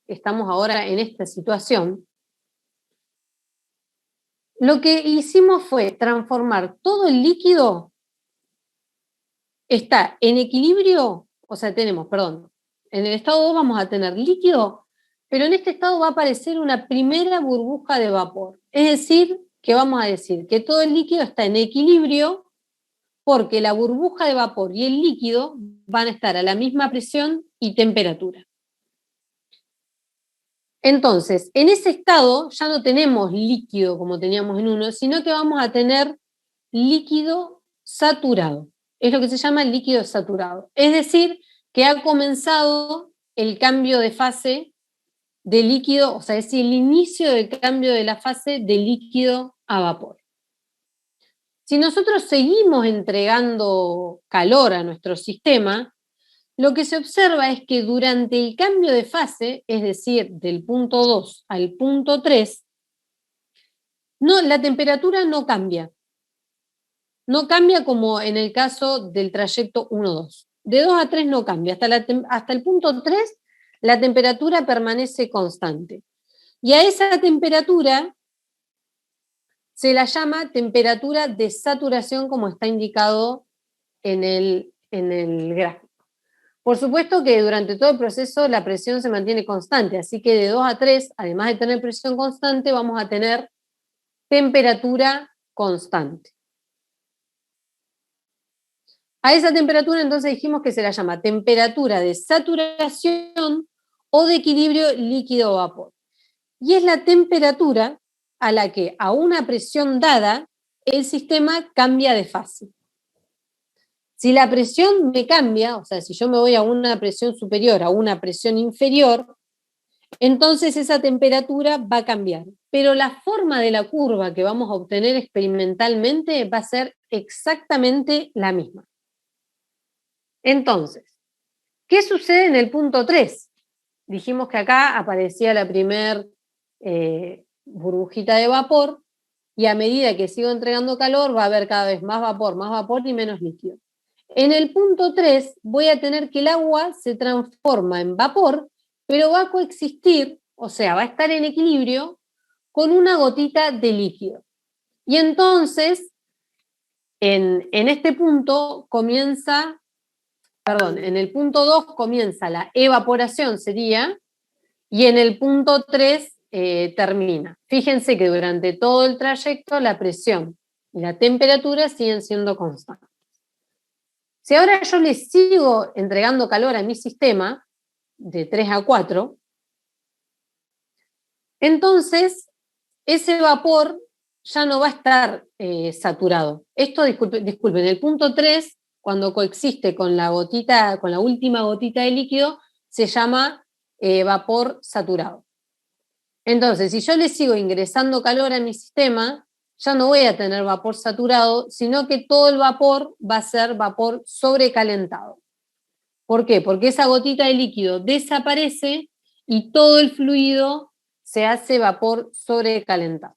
estamos ahora en esta situación, lo que hicimos fue transformar todo el líquido, está en equilibrio, o sea, tenemos, perdón, en el estado 2 vamos a tener líquido, pero en este estado va a aparecer una primera burbuja de vapor. Es decir, que vamos a decir que todo el líquido está en equilibrio porque la burbuja de vapor y el líquido van a estar a la misma presión y temperatura. Entonces, en ese estado ya no tenemos líquido como teníamos en uno, sino que vamos a tener líquido saturado. Es lo que se llama líquido saturado. Es decir, que ha comenzado el cambio de fase de líquido, o sea, es el inicio del cambio de la fase de líquido a vapor. Si nosotros seguimos entregando calor a nuestro sistema, lo que se observa es que durante el cambio de fase, es decir, del punto 2 al punto 3, la temperatura no cambia. No cambia como en el caso del trayecto 1-2. De 2 a 3 no cambia. Hasta el punto 3 la temperatura permanece constante. Y a esa temperatura se la llama temperatura de saturación, como está indicado en el gráfico. Por supuesto que durante todo el proceso la presión se mantiene constante, así que de 2 a 3, además de tener presión constante, vamos a tener temperatura constante. A esa temperatura entonces dijimos que se la llama temperatura de saturación o de equilibrio líquido-vapor. Y es la temperatura a la que a una presión dada el sistema cambia de fase. Si la presión me cambia, o sea, si yo me voy a una presión superior, a una presión inferior, entonces esa temperatura va a cambiar. Pero la forma de la curva que vamos a obtener experimentalmente va a ser exactamente la misma. Entonces, ¿qué sucede en el punto 3? Dijimos que acá aparecía la primer burbujita de vapor, y a medida que sigo entregando calor va a haber cada vez más vapor y menos líquido. En el punto 3 voy a tener que el agua se transforma en vapor, pero va a coexistir, o sea, va a estar en equilibrio con una gotita de líquido. Y entonces, en este punto comienza, en el punto 2 comienza la evaporación, sería, y en el punto 3 termina. Fíjense que durante todo el trayecto la presión y la temperatura siguen siendo constantes. Si ahora yo le sigo entregando calor a mi sistema, de 3 a 4, entonces ese vapor ya no va a estar saturado. Esto, disculpen, el punto 3, cuando coexiste con la última gotita de líquido, se llama vapor saturado. Entonces, si yo le sigo ingresando calor a mi sistema, ya no voy a tener vapor saturado, sino que todo el vapor va a ser vapor sobrecalentado. ¿Por qué? Porque esa gotita de líquido desaparece y todo el fluido se hace vapor sobrecalentado.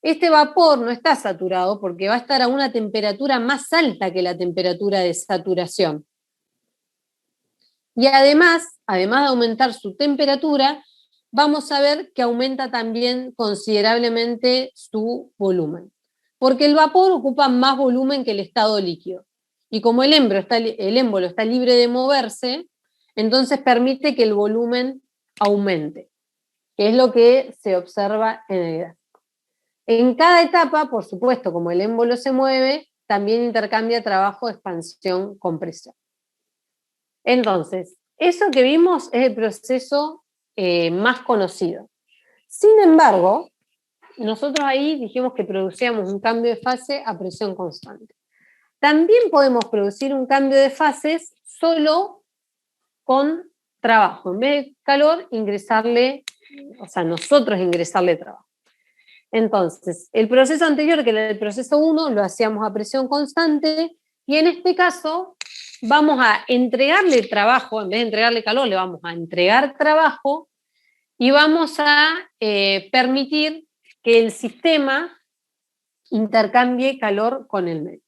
Este vapor no está saturado porque va a estar a una temperatura más alta que la temperatura de saturación. Y además de aumentar su temperatura, vamos a ver que aumenta también considerablemente su volumen. Porque el vapor ocupa más volumen que el estado líquido. Y como el émbolo está libre de moverse, entonces permite que el volumen aumente, que es lo que se observa en el gráfico. En cada etapa, por supuesto, como el émbolo se mueve, también intercambia trabajo, expansión, compresión. Entonces, eso que vimos es el proceso más conocido. Sin embargo, nosotros ahí dijimos que producíamos un cambio de fase a presión constante. También podemos producir un cambio de fases solo con trabajo. En vez de calor, nosotros ingresarle trabajo. Entonces, el proceso anterior, que era el proceso 1, lo hacíamos a presión constante, y en este caso vamos a entregarle trabajo, en vez de entregarle calor, le vamos a entregar trabajo, y vamos a permitir que el sistema intercambie calor con el medio.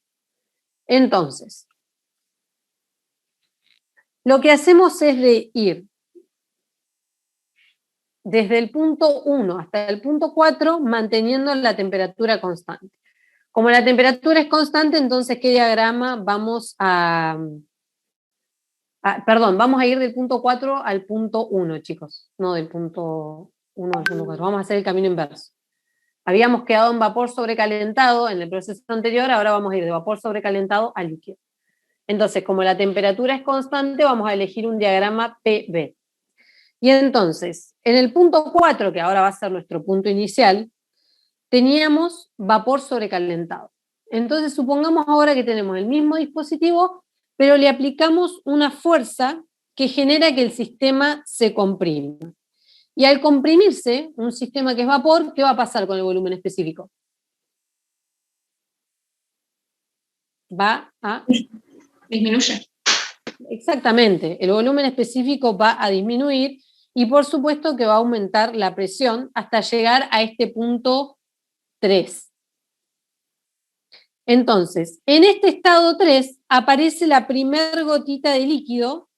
Entonces, lo que hacemos es de ir desde el punto 1 hasta el punto 4 manteniendo la temperatura constante. Como la temperatura es constante, entonces, ¿qué diagrama vamos a ir del punto 4 al punto 1, chicos? No del punto 1 al punto 4. Vamos a hacer el camino inverso. Habíamos quedado en vapor sobrecalentado en el proceso anterior, ahora vamos a ir de vapor sobrecalentado a líquido. Entonces, como la temperatura es constante, vamos a elegir un diagrama PB. Y entonces, en el punto 4, que ahora va a ser nuestro punto inicial, teníamos vapor sobrecalentado. Entonces, supongamos ahora que tenemos el mismo dispositivo, pero le aplicamos una fuerza que genera que el sistema se comprima. Y al comprimirse, un sistema que es vapor, ¿qué va a pasar con el volumen específico? Va a... Disminuye. Exactamente, el volumen específico va a disminuir y por supuesto que va a aumentar la presión hasta llegar a este punto 3. Entonces, en este estado 3 aparece la primer gotita de líquido,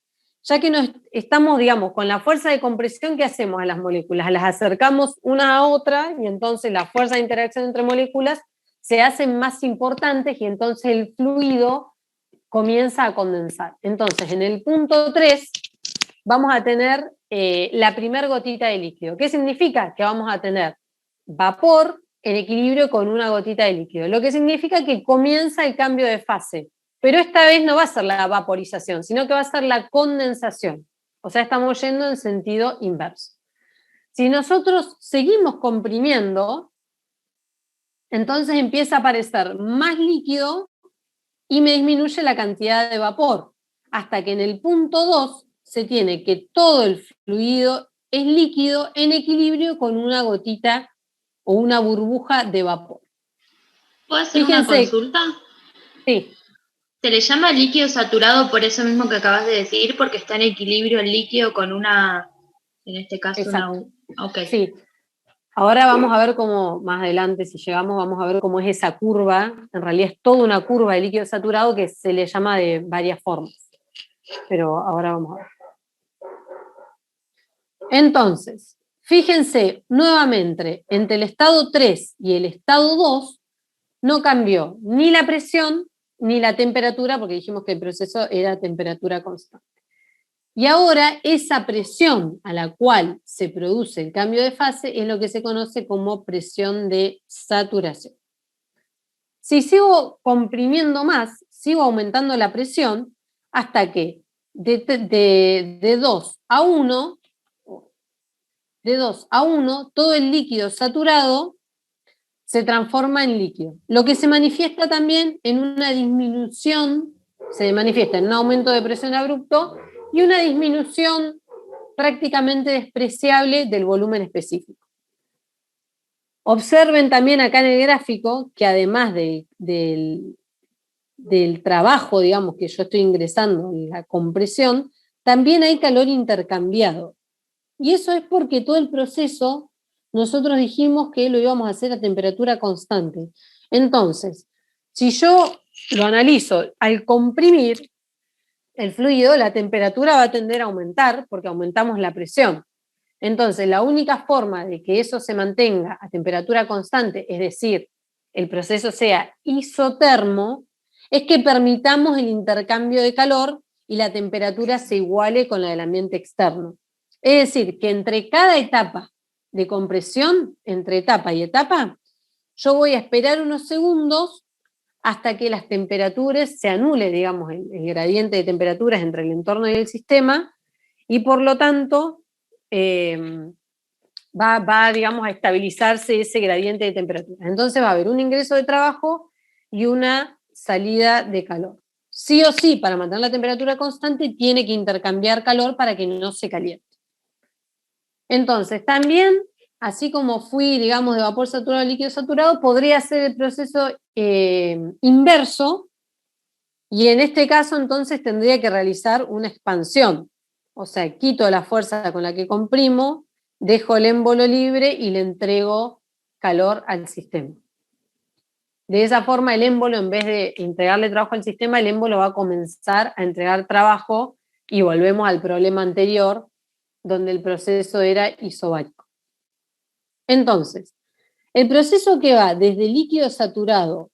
ya que nos estamos, digamos, con la fuerza de compresión que hacemos a las moléculas, las acercamos una a otra y entonces la fuerza de interacción entre moléculas se hacen más importantes y entonces el fluido comienza a condensar. Entonces, en el punto 3 vamos a tener la primer gotita de líquido. ¿Qué significa? Que vamos a tener vapor en equilibrio con una gotita de líquido, lo que significa que comienza el cambio de fase, pero esta vez no va a ser la vaporización, sino que va a ser la condensación. O sea, estamos yendo en sentido inverso. Si nosotros seguimos comprimiendo, entonces empieza a aparecer más líquido y me disminuye la cantidad de vapor, hasta que en el punto 2 se tiene que todo el fluido es líquido en equilibrio con una gotita o una burbuja de vapor. ¿Puedo hacer Fíjense, una consulta? Sí. Se le llama líquido saturado por eso mismo que acabas de decir, porque está en equilibrio el líquido con una, en este caso, Exacto. Ok. Sí. Ahora vamos a ver cómo, más adelante, si llegamos, vamos a ver cómo es esa curva. En realidad es toda una curva de líquido saturado que se le llama de varias formas. Pero ahora vamos a ver. Entonces, fíjense, nuevamente, entre el estado 3 y el estado 2 no cambió ni la presión ni la temperatura, porque dijimos que el proceso era a temperatura constante. Y ahora esa presión a la cual se produce el cambio de fase es lo que se conoce como presión de saturación. Si sigo comprimiendo más, sigo aumentando la presión hasta que de 2 a 1, todo el líquido saturado se transforma en líquido. Lo que se manifiesta también en una disminución, se manifiesta en un aumento de presión abrupto y una disminución prácticamente despreciable del volumen específico. Observen también acá en el gráfico que además del trabajo, digamos, que yo estoy ingresando en la compresión, también hay calor intercambiado. Y eso es porque todo el proceso nosotros dijimos que lo íbamos a hacer a temperatura constante. Entonces, si yo lo analizo, al comprimir el fluido, la temperatura va a tender a aumentar porque aumentamos la presión. Entonces, la única forma de que eso se mantenga a temperatura constante, es decir, el proceso sea isotermo, es que permitamos el intercambio de calor y la temperatura se iguale con la del ambiente externo. Es decir, que entre cada etapa de compresión, entre etapa y etapa, yo voy a esperar unos segundos hasta que las temperaturas se anule, digamos, el gradiente de temperaturas entre el entorno y el sistema, y por lo tanto va, digamos, a estabilizarse ese gradiente de temperatura. Entonces va a haber un ingreso de trabajo y una salida de calor. Sí o sí, para mantener la temperatura constante, tiene que intercambiar calor para que no se caliente. Entonces, también, así como fui, digamos, de vapor saturado a líquido saturado, podría ser el proceso inverso, y en este caso, entonces, tendría que realizar una expansión. O sea, quito la fuerza con la que comprimo, dejo el émbolo libre y le entrego calor al sistema. De esa forma, el émbolo, en vez de entregarle trabajo al sistema, el émbolo va a comenzar a entregar trabajo y volvemos al problema anterior, donde el proceso era isobárico. Entonces, el proceso que va desde líquido saturado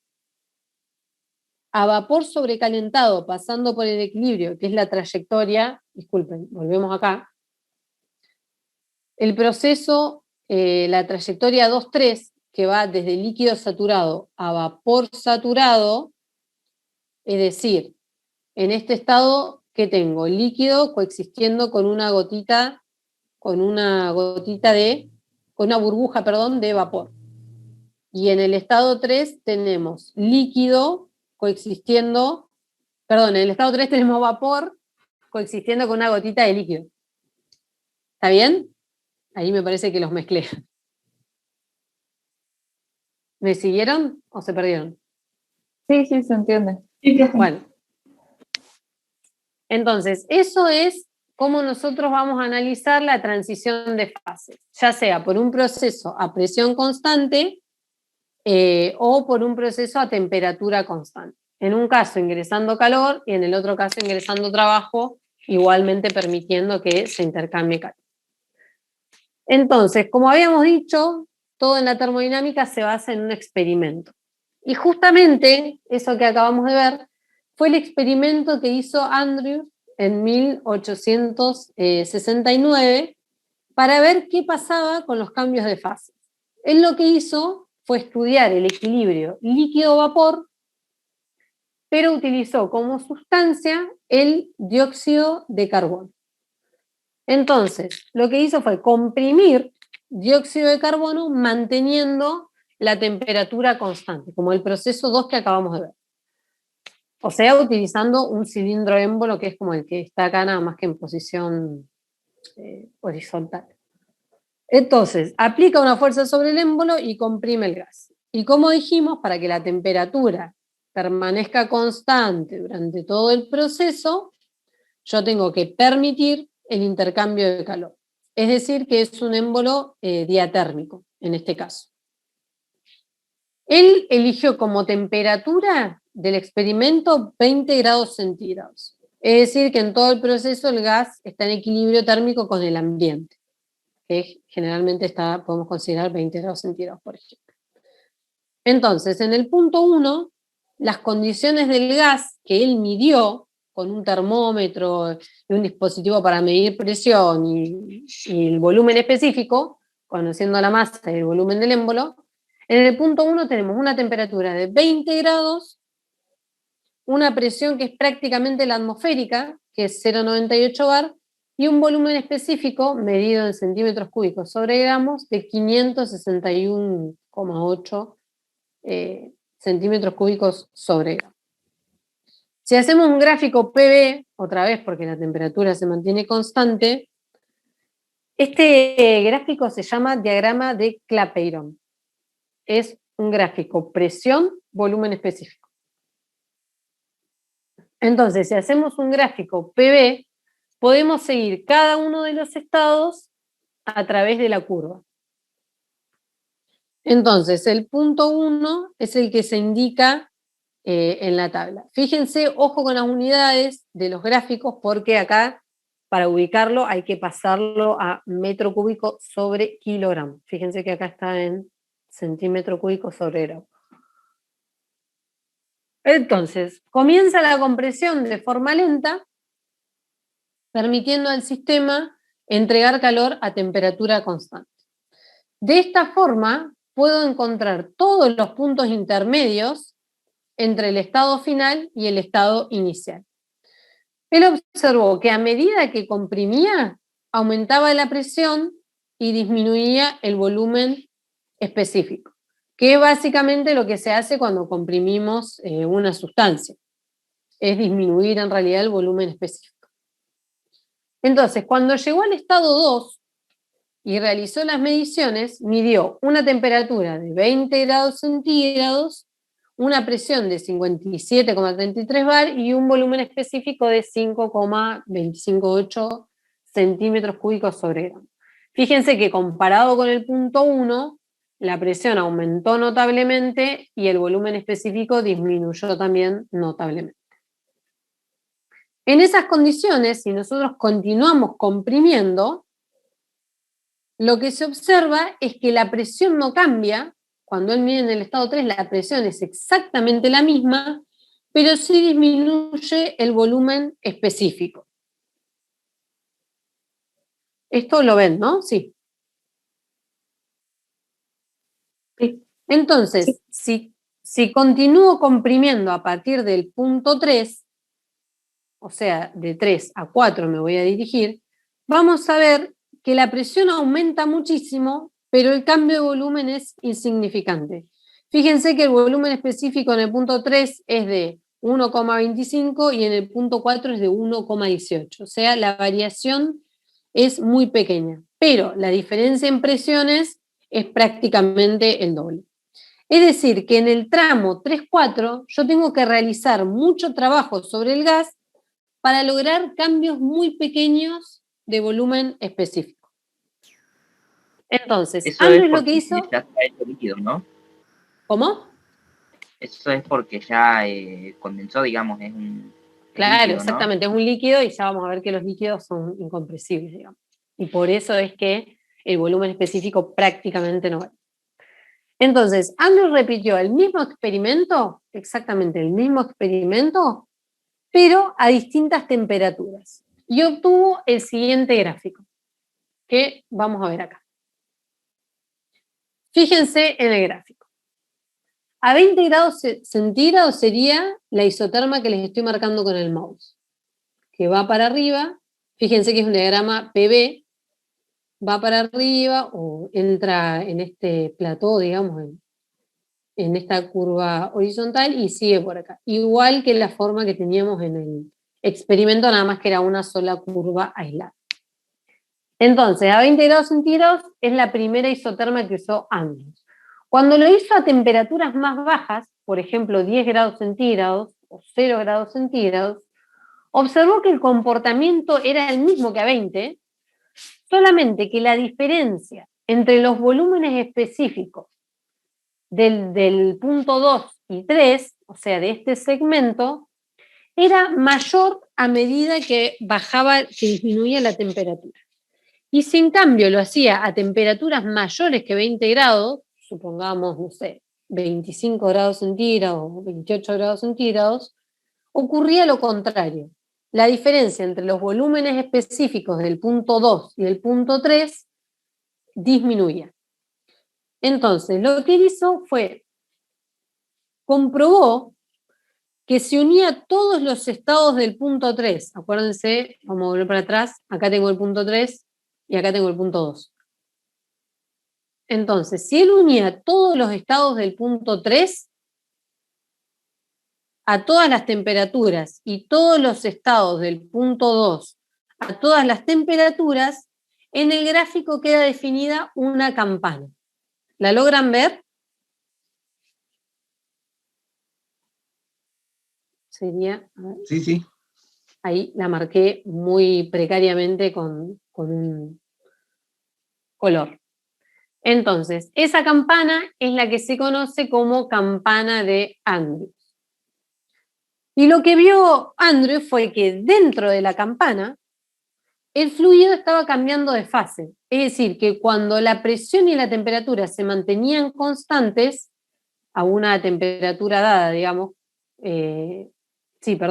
a vapor sobrecalentado, pasando por el equilibrio, que es la trayectoria, disculpen, volvemos acá, el proceso, la trayectoria 2-3, que va desde líquido saturado a vapor saturado, es decir, en este estado que tengo líquido coexistiendo con una gotita, con una burbuja, perdón, de vapor. Y en el estado 3 tenemos líquido coexistiendo, perdón, en el estado 3 tenemos vapor coexistiendo con una gotita de líquido. ¿Está bien? Ahí me parece que los mezclé. ¿Me siguieron o se perdieron? Sí, se entiende. Bueno. Entonces, eso es cómo nosotros vamos a analizar la transición de fases, ya sea por un proceso a presión constante o por un proceso a temperatura constante. En un caso ingresando calor y en el otro caso ingresando trabajo, igualmente permitiendo que se intercambie calor. Entonces, como habíamos dicho, todo en la termodinámica se basa en un experimento. Y justamente eso que acabamos de ver fue el experimento que hizo Andrews en 1869 para ver qué pasaba con los cambios de fase. Él lo que hizo fue estudiar el equilibrio líquido-vapor, pero utilizó como sustancia el dióxido de carbono. Entonces, lo que hizo fue comprimir dióxido de carbono manteniendo la temperatura constante, como el proceso 2 que acabamos de ver. O sea, utilizando un cilindro émbolo que es como el que está acá, nada más que en posición horizontal. Entonces, aplica una fuerza sobre el émbolo y comprime el gas. Y como dijimos, para que la temperatura permanezca constante durante todo el proceso, yo tengo que permitir el intercambio de calor. Es decir, que es un émbolo diatérmico, en este caso. Él eligió como temperatura del experimento 20 grados centígrados. Es decir, que en todo el proceso el gas está en equilibrio térmico con el ambiente, que generalmente podemos considerar 20 grados centígrados, por ejemplo. Entonces, en el punto 1, las condiciones del gas que él midió con un termómetro y un dispositivo para medir presión y el volumen específico, conociendo la masa y el volumen del émbolo, en el punto 1 tenemos una temperatura de 20 grados, una presión que es prácticamente la atmosférica, que es 0,98 bar, y un volumen específico, medido en centímetros cúbicos sobre gramos, de 561,8 centímetros cúbicos sobre gramo. Si hacemos un gráfico PV, otra vez porque la temperatura se mantiene constante, este gráfico se llama diagrama de Clapeyron. Es un gráfico presión, volumen específico. Entonces, si hacemos un gráfico PV, podemos seguir cada uno de los estados a través de la curva. Entonces, el punto 1 es el que se indica en la tabla. Fíjense, ojo con las unidades de los gráficos, porque acá, para ubicarlo, hay que pasarlo a metro cúbico sobre kilogramo. Fíjense que acá está en centímetro cúbico sobre gramo. Entonces, comienza la compresión de forma lenta, permitiendo al sistema entregar calor a temperatura constante. De esta forma, puedo encontrar todos los puntos intermedios entre el estado final y el estado inicial. Él observó que a medida que comprimía, aumentaba la presión y disminuía el volumen específico, que es básicamente lo que se hace cuando comprimimos una sustancia, es disminuir en realidad el volumen específico. Entonces, cuando llegó al estado 2 y realizó las mediciones, midió una temperatura de 20 grados centígrados, una presión de 57,33 bar y un volumen específico de 5,258 centímetros cúbicos sobre gramo. Fíjense que comparado con el punto 1, la presión aumentó notablemente y el volumen específico disminuyó también notablemente. En esas condiciones, si nosotros continuamos comprimiendo, lo que se observa es que la presión no cambia. Cuando él mide en el estado 3, la presión es exactamente la misma, pero sí disminuye el volumen específico. Esto lo ven, ¿no? Sí. Entonces, si continúo comprimiendo a partir del punto 3, o sea, de 3 a 4 me voy a dirigir, vamos a ver que la presión aumenta muchísimo, pero el cambio de volumen es insignificante. Fíjense que el volumen específico en el punto 3 es de 1,25 y en el punto 4 es de 1,18. O sea, la variación es muy pequeña, pero la diferencia en presiones es prácticamente el doble. Es decir, que en el tramo 3-4 yo tengo que realizar mucho trabajo sobre el gas para lograr cambios muy pequeños de volumen específico. Entonces, Andrews lo que hizo... Ya está hecho líquido, ¿no? ¿Cómo? Eso es porque ya condensó, digamos, es un... Claro, líquido, exactamente, ¿no? es un líquido y ya vamos a ver que los líquidos son incompresibles, digamos. Y por eso es que el volumen específico prácticamente no varía. Entonces, Andrews repitió el mismo experimento, exactamente el mismo experimento, pero a distintas temperaturas. Y obtuvo el siguiente gráfico, que vamos a ver acá. Fíjense en el gráfico. A 20 grados centígrados sería la isoterma que les estoy marcando con el mouse, que va para arriba. Fíjense que es un diagrama PV, va para arriba o entra en este plató, digamos, en esta curva horizontal y sigue por acá. Igual que la forma que teníamos en el experimento, nada más que era una sola curva aislada. Entonces, a 20 grados centígrados es la primera isoterma que usó Andrews. Cuando lo hizo a temperaturas más bajas, por ejemplo 10 grados centígrados o 0 grados centígrados, observó que el comportamiento era el mismo que a 20, solamente que la diferencia entre los volúmenes específicos del punto 2 y 3, o sea, de este segmento, era mayor a medida que bajaba, que disminuía la temperatura. Y si en cambio lo hacía a temperaturas mayores que 20 grados, supongamos, no sé, 25 grados centígrados o 28 grados centígrados, ocurría lo contrario. La diferencia entre los volúmenes específicos del punto 2 y el punto 3 disminuía. Entonces, lo que él hizo fue, comprobó que se unía todos los estados del punto 3. Acuérdense, vamos a volver para atrás, acá tengo el punto 3 y acá tengo el punto 2. Entonces, si él unía todos los estados del punto 3 a todas las temperaturas y todos los estados del punto 2 a todas las temperaturas, en el gráfico queda definida una campana. ¿La logran ver? Sería, a ver. Sí, sí. Ahí la marqué muy precariamente con un color. Entonces, esa campana es la que se conoce como campana de Andrews. Y lo que vio Andrews fue que dentro de la campana el fluido estaba cambiando de fase. Es decir, que cuando la presión y la temperatura se mantenían constantes a una temperatura dada, digamos,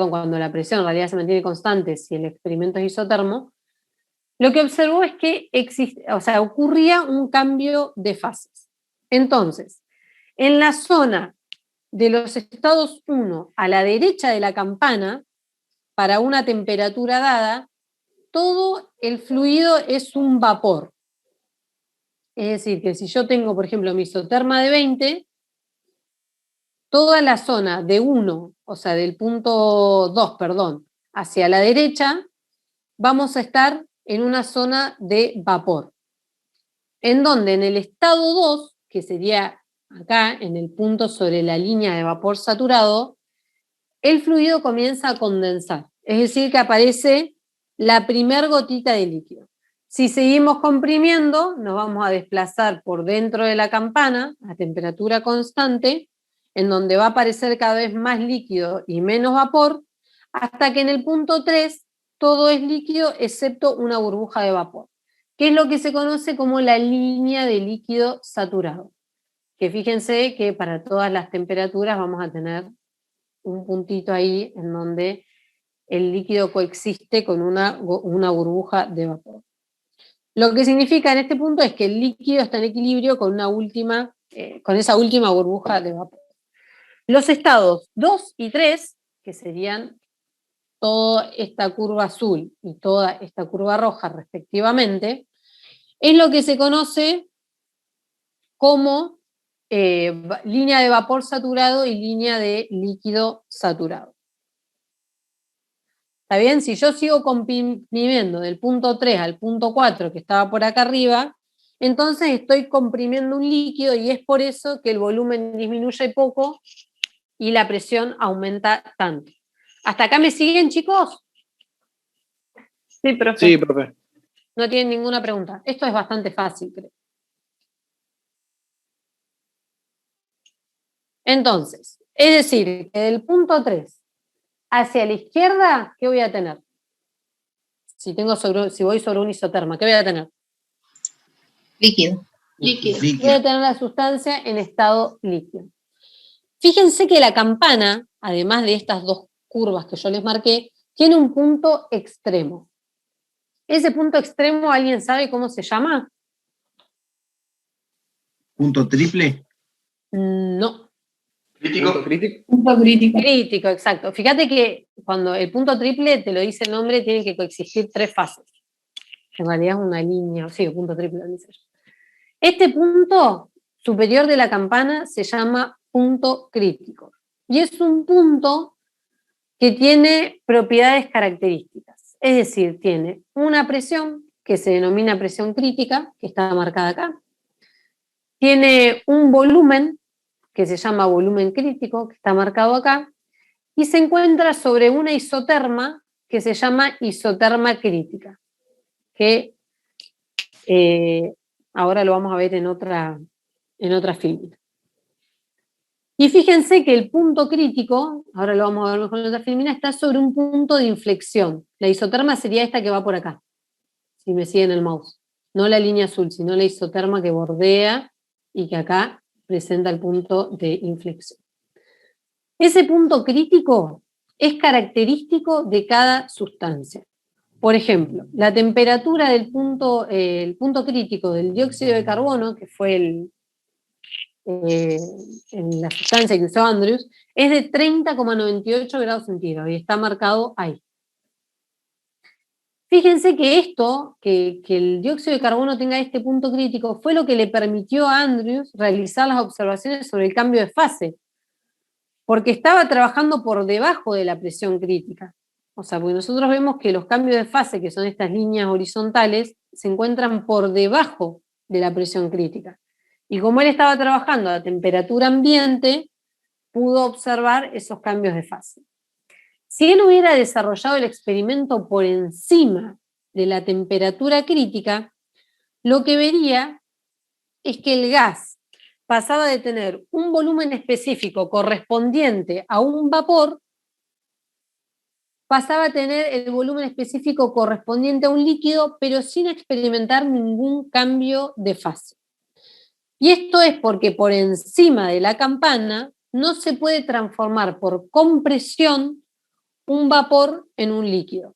cuando la presión en realidad se mantiene constante si el experimento es isotermo, lo que observó es que ocurría un cambio de fases. Entonces, en la zona de los estados 1 a la derecha de la campana, para una temperatura dada, todo el fluido es un vapor. Es decir, que si yo tengo, por ejemplo, mi isoterma de 20, toda la zona de 1, o sea, del punto 2, perdón, hacia la derecha, vamos a estar en una zona de vapor. En donde en el estado 2, que sería acá, en el punto sobre la línea de vapor saturado, el fluido comienza a condensar. Es decir, que aparece la primer gotita de líquido. Si seguimos comprimiendo, nos vamos a desplazar por dentro de la campana a temperatura constante, en donde va a aparecer cada vez más líquido y menos vapor, hasta que en el punto 3 todo es líquido excepto una burbuja de vapor, que es lo que se conoce como la línea de líquido saturado. Que fíjense que para todas las temperaturas vamos a tener un puntito ahí en donde el líquido coexiste con una burbuja de vapor. Lo que significa en este punto es que el líquido está en equilibrio con esa última burbuja de vapor. Los estados 2 y 3, que serían toda esta curva azul y toda esta curva roja respectivamente, es lo que se conoce como línea de vapor saturado y línea de líquido saturado. ¿Está bien? Si yo sigo comprimiendo del punto 3 al punto 4, que estaba por acá arriba, entonces estoy comprimiendo un líquido y es por eso que el volumen disminuye poco y la presión aumenta tanto. ¿Hasta acá me siguen, chicos? Sí, profe. Sí, profe. No tienen ninguna pregunta. Esto es bastante fácil, creo. Entonces, es decir, que del punto 3 hacia la izquierda, ¿qué voy a tener? Si voy sobre un isoterma, ¿qué voy a tener? Líquido. Voy a tener la sustancia en estado líquido. Fíjense que la campana, además de estas dos curvas que yo les marqué, tiene un punto extremo. ¿Ese punto extremo alguien sabe cómo se llama? ¿Punto triple? No. ¿Crítico? Punto crítico. Crítico, exacto. Fíjate que cuando el punto triple te lo dice el nombre, tienen que coexistir 3 fases. En realidad es una línea, sí, punto triple lo dice. Este punto superior de la campana se llama punto crítico. Y es un punto que tiene propiedades características. Es decir, tiene una presión que se denomina presión crítica, que está marcada acá. Tiene un volumen, que se llama volumen crítico, que está marcado acá, y se encuentra sobre una isoterma que se llama isoterma crítica, que ahora lo vamos a ver en otra filmina. Y fíjense que el punto crítico, ahora lo vamos a ver mejor en otra filmina, está sobre un punto de inflexión. La isoterma sería esta que va por acá, si me siguen el mouse. No la línea azul, sino la isoterma que bordea y que acá presenta el punto de inflexión. Ese punto crítico es característico de cada sustancia. Por ejemplo, la temperatura del punto, el punto crítico del dióxido de carbono, que fue en la sustancia que usó Andrews, es de 30,98 grados centígrados y está marcado ahí. Fíjense que esto, que el dióxido de carbono tenga este punto crítico, fue lo que le permitió a Andrews realizar las observaciones sobre el cambio de fase, porque estaba trabajando por debajo de la presión crítica. O sea, porque nosotros vemos que los cambios de fase, que son estas líneas horizontales, se encuentran por debajo de la presión crítica. Y como él estaba trabajando a temperatura ambiente, pudo observar esos cambios de fase. Si él hubiera desarrollado el experimento por encima de la temperatura crítica, lo que vería es que el gas pasaba de tener un volumen específico correspondiente a un vapor, pasaba a tener el volumen específico correspondiente a un líquido, pero sin experimentar ningún cambio de fase. Y esto es porque por encima de la campana no se puede transformar por compresión un vapor en un líquido.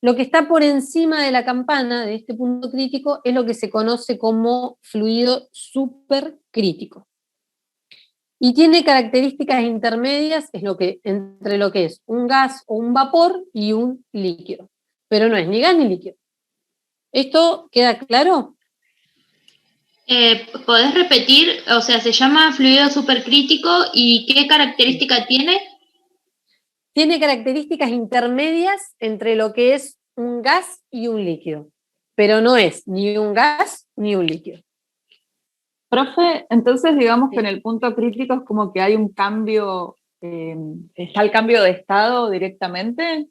Lo que está por encima de la campana, de este punto crítico, es lo que se conoce como fluido supercrítico. Y tiene características intermedias entre lo que es un gas o un vapor y un líquido. Pero no es ni gas ni líquido. ¿Esto queda claro? ¿Podés repetir? O sea, se llama fluido supercrítico y ¿qué característica tiene? Tiene características intermedias entre lo que es un gas y un líquido, pero no es ni un gas ni un líquido. Profe, entonces digamos que en el punto crítico es como que hay un cambio, ¿está el cambio de estado directamente?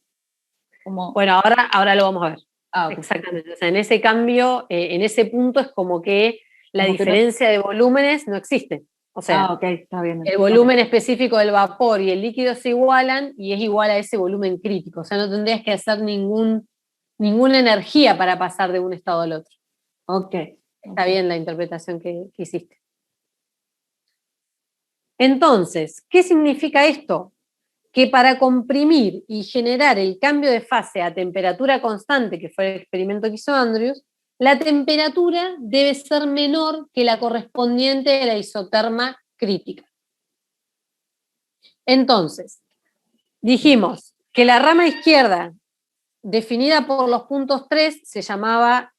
Bueno, ahora lo vamos a ver. Okay. Exactamente. O sea, en ese cambio, en ese punto es como que la diferencia de volúmenes no existe. O sea, está bien. El volumen específico del vapor y el líquido se igualan y es igual a ese volumen crítico. O sea, no tendrías que hacer ninguna energía para pasar de un estado al otro. Está bien la interpretación que hiciste. Entonces, ¿qué significa esto? Que para comprimir y generar el cambio de fase a temperatura constante, que fue el experimento que hizo Andrews, la temperatura debe ser menor que la correspondiente a la isoterma crítica. Entonces, dijimos que la rama izquierda, definida por los puntos 3, se llamaba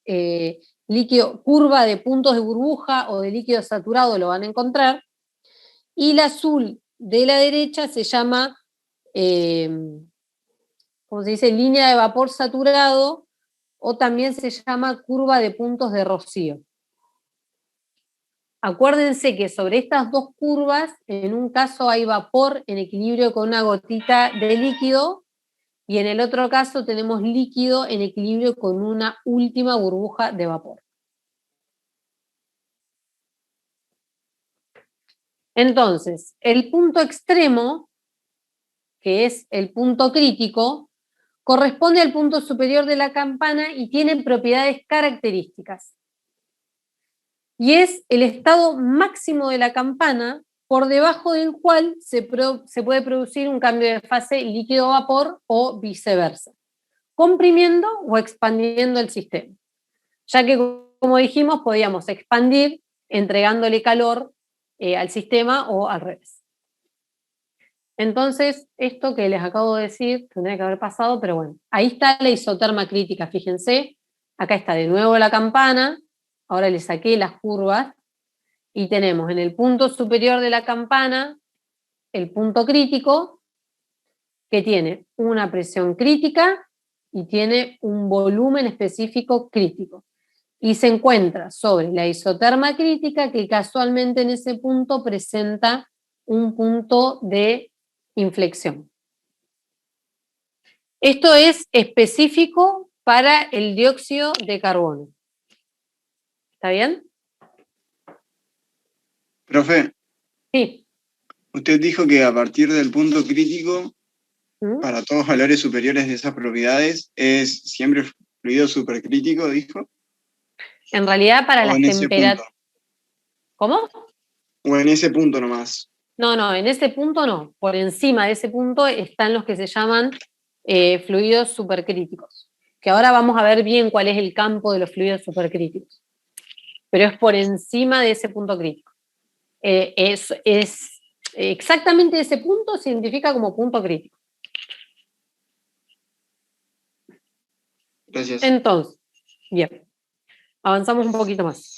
líquido, curva de puntos de burbuja o de líquido saturado, lo van a encontrar, y la azul de la derecha se llama, ¿cómo se dice?, línea de vapor saturado, o también se llama curva de puntos de rocío. Acuérdense que sobre estas dos curvas, en un caso hay vapor en equilibrio con una gotita de líquido, y en el otro caso tenemos líquido en equilibrio con una última burbuja de vapor. Entonces, el punto extremo, que es el punto crítico, corresponde al punto superior de la campana y tiene propiedades características. Y es el estado máximo de la campana, por debajo del cual se puede producir un cambio de fase líquido-vapor o viceversa, comprimiendo o expandiendo el sistema. Ya que, como dijimos, podíamos expandir entregándole calor al sistema o al revés. Entonces, esto que les acabo de decir tendría que haber pasado, pero bueno, ahí está la isoterma crítica, fíjense, acá está de nuevo la campana, ahora le saqué las curvas, y tenemos en el punto superior de la campana el punto crítico, que tiene una presión crítica y tiene un volumen específico crítico. Y se encuentra sobre la isoterma crítica, que casualmente en ese punto presenta un punto de inflexión. Esto es específico para el dióxido de carbono. ¿Está bien? Profe. Sí. Usted dijo que a partir del punto crítico, para todos valores superiores de esas propiedades, es siempre fluido supercrítico, dijo. En realidad para las temperaturas... ¿Cómo? O en ese punto nomás. No, en ese punto no. Por encima de ese punto están los que se llaman fluidos supercríticos. Que ahora vamos a ver bien cuál es el campo de los fluidos supercríticos. Pero es por encima de ese punto crítico. Es exactamente ese punto se identifica como punto crítico. Gracias. Entonces, bien. Avanzamos un poquito más.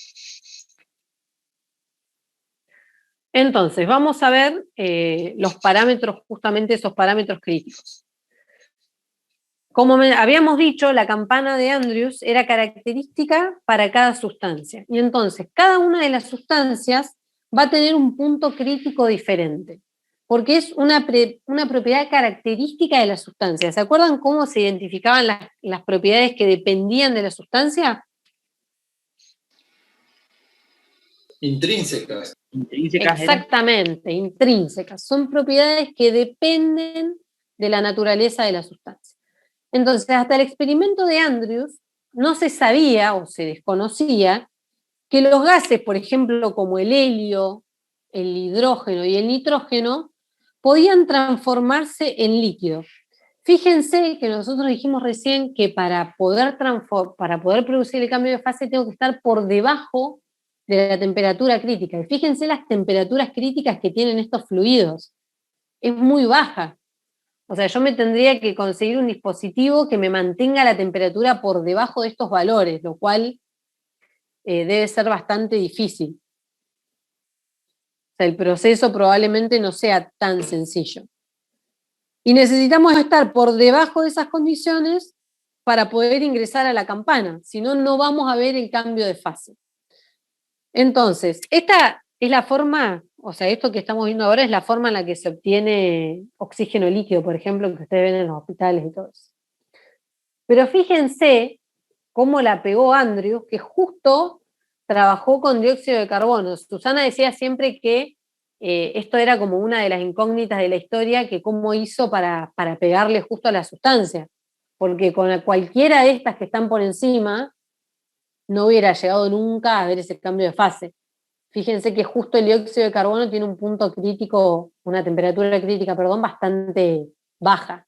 Entonces, vamos a ver los parámetros, justamente esos parámetros críticos. Como habíamos dicho, la campana de Andrews era característica para cada sustancia. Y entonces, cada una de las sustancias va a tener un punto crítico diferente, porque es una propiedad característica de la sustancia. ¿Se acuerdan cómo se identificaban las propiedades que dependían de la sustancia? Intrínsecas. Exactamente, intrínsecas. Son propiedades que dependen de la naturaleza de la sustancia. Entonces, hasta el experimento de Andrews no se sabía o se desconocía que los gases, por ejemplo, como el helio, el hidrógeno y el nitrógeno, podían transformarse en líquido. Fíjense que nosotros dijimos recién que para poder producir el cambio de fase tengo que estar por debajo de la temperatura crítica. Y fíjense las temperaturas críticas que tienen estos fluidos. Es muy baja. O sea, yo me tendría que conseguir un dispositivo que me mantenga la temperatura por debajo de estos valores, lo cual debe ser bastante difícil. O sea, el proceso probablemente no sea tan sencillo. Y necesitamos estar por debajo de esas condiciones para poder ingresar a la campana, si no, no vamos a ver el cambio de fase. Entonces, esta es la forma, o sea, esto que estamos viendo ahora es la forma en la que se obtiene oxígeno líquido, por ejemplo, que ustedes ven en los hospitales y todo eso. Pero fíjense cómo la pegó Andrews, que justo trabajó con dióxido de carbono. Susana decía siempre que esto era como una de las incógnitas de la historia, que cómo hizo para pegarle justo a la sustancia, porque con cualquiera de estas que están por encima, no hubiera llegado nunca a ver ese cambio de fase. Fíjense que justo el dióxido de carbono tiene un punto crítico, una temperatura crítica, perdón, bastante baja.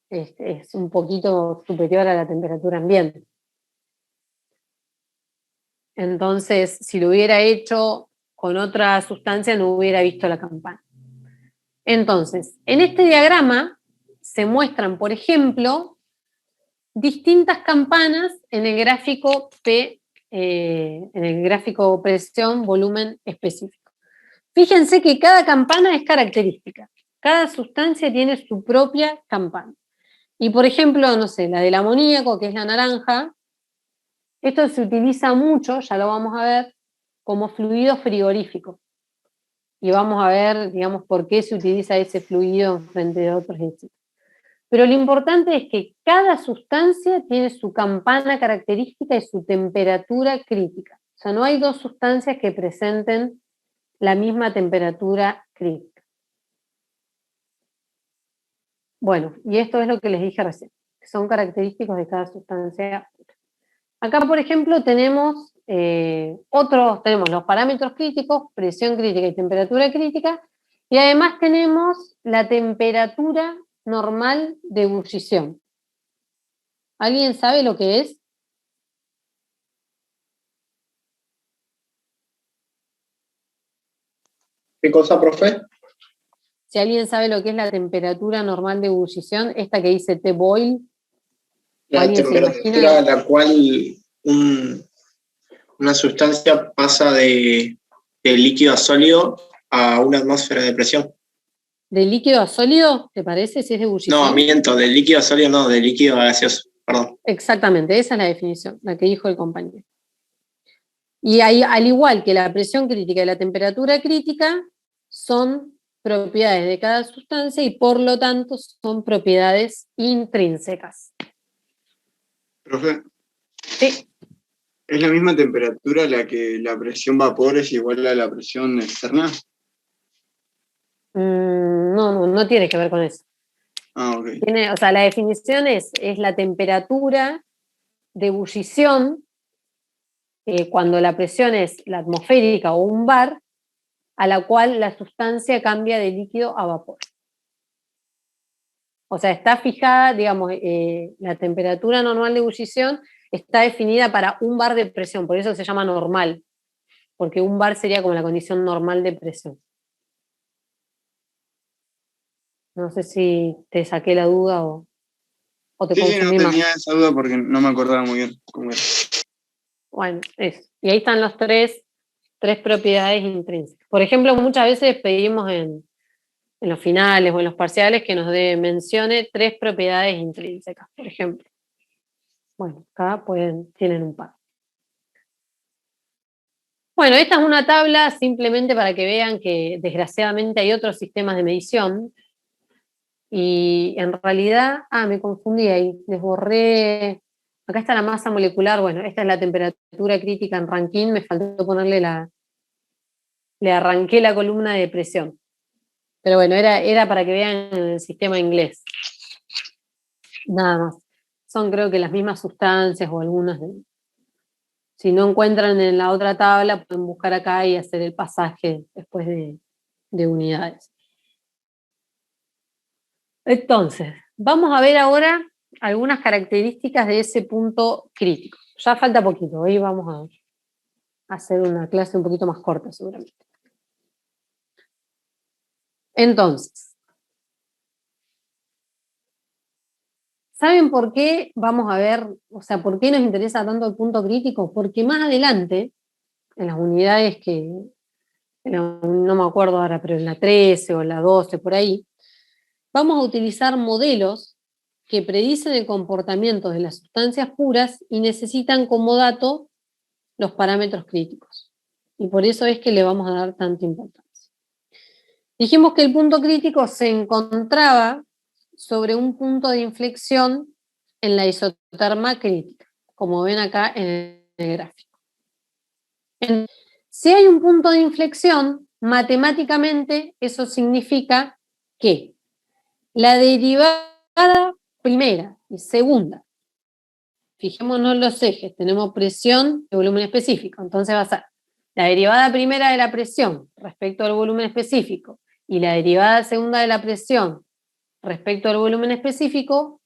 Es un poquito superior a la temperatura ambiente. Entonces, si lo hubiera hecho con otra sustancia, no hubiera visto la campana. Entonces, en este diagrama se muestran, por ejemplo, distintas campanas en el gráfico P, en el gráfico presión, volumen específico. Fíjense que cada campana es característica. Cada sustancia tiene su propia campana. Y por ejemplo, no sé, la del amoníaco, que es la naranja, esto se utiliza mucho, ya lo vamos a ver, como fluido frigorífico. Y vamos a ver, digamos, por qué se utiliza ese fluido frente a otros, etc. Pero lo importante es que cada sustancia tiene su campana característica y su temperatura crítica. O sea, no hay dos sustancias que presenten la misma temperatura crítica. Bueno, y esto es lo que les dije recién, que son característicos de cada sustancia. Acá, por ejemplo, tenemos tenemos los parámetros críticos, presión crítica y temperatura crítica, y además tenemos la temperatura normal de ebullición. ¿Alguien sabe lo que es? ¿Qué cosa, profe? Si alguien sabe lo que es la temperatura normal de ebullición, esta que dice T-boil. La temperatura a la cual una sustancia pasa de líquido a sólido a una atmósfera de presión. ¿De líquido a sólido, te parece, si es de ebullición? No, miento, de líquido a sólido no, de líquido a gaseoso, perdón. Exactamente, esa es la definición, la que dijo el compañero. Y ahí, al igual que la presión crítica y la temperatura crítica, son propiedades de cada sustancia y por lo tanto son propiedades intrínsecas. Profe, Sí. ¿es la misma temperatura la que la presión vapor es igual a la presión externa? No tiene que ver con eso. Ah, ok. O sea, la definición es la temperatura de ebullición cuando la presión es la atmosférica o un bar, a la cual la sustancia cambia de líquido a vapor. O sea, está fijada, digamos, la temperatura normal de ebullición está definida para un bar de presión, por eso se llama normal, porque un bar sería como la condición normal de presión. No sé si te saqué la duda o te Sí, confundí no más. tenía esa duda porque no me acordaba muy bien cómo era. Bueno, eso. Y ahí están los tres propiedades intrínsecas. Por ejemplo, muchas veces pedimos en los finales o en los parciales que nos mencione 3 propiedades intrínsecas, por ejemplo. Bueno, acá tienen un par. Bueno, esta es una tabla simplemente para que vean que desgraciadamente hay otros sistemas de medición y en realidad, me confundí ahí, les borré, acá está la masa molecular, bueno, esta es la temperatura crítica en Rankine, me faltó ponerle le arranqué la columna de presión. Pero bueno, era para que vean el sistema inglés. Nada más. Son creo que las mismas sustancias o algunas. Si no encuentran en la otra tabla, pueden buscar acá y hacer el pasaje después de unidades. Entonces, vamos a ver ahora algunas características de ese punto crítico. Ya falta poquito, hoy vamos a hacer una clase un poquito más corta seguramente. Entonces, ¿saben por qué vamos a ver, o sea, por qué nos interesa tanto el punto crítico? Porque más adelante, en las unidades no me acuerdo ahora, pero en la 13 o la 12, por ahí, vamos a utilizar modelos que predicen el comportamiento de las sustancias puras y necesitan como dato los parámetros críticos. Y por eso es que le vamos a dar tanta importancia. Dijimos que el punto crítico se encontraba sobre un punto de inflexión en la isoterma crítica, como ven acá en el gráfico. Si hay un punto de inflexión, matemáticamente eso significa que la derivada primera y segunda, fijémonos los ejes, tenemos presión y volumen específico, entonces va a ser la derivada primera de la presión respecto al volumen específico y la derivada segunda de la presión respecto al volumen específico,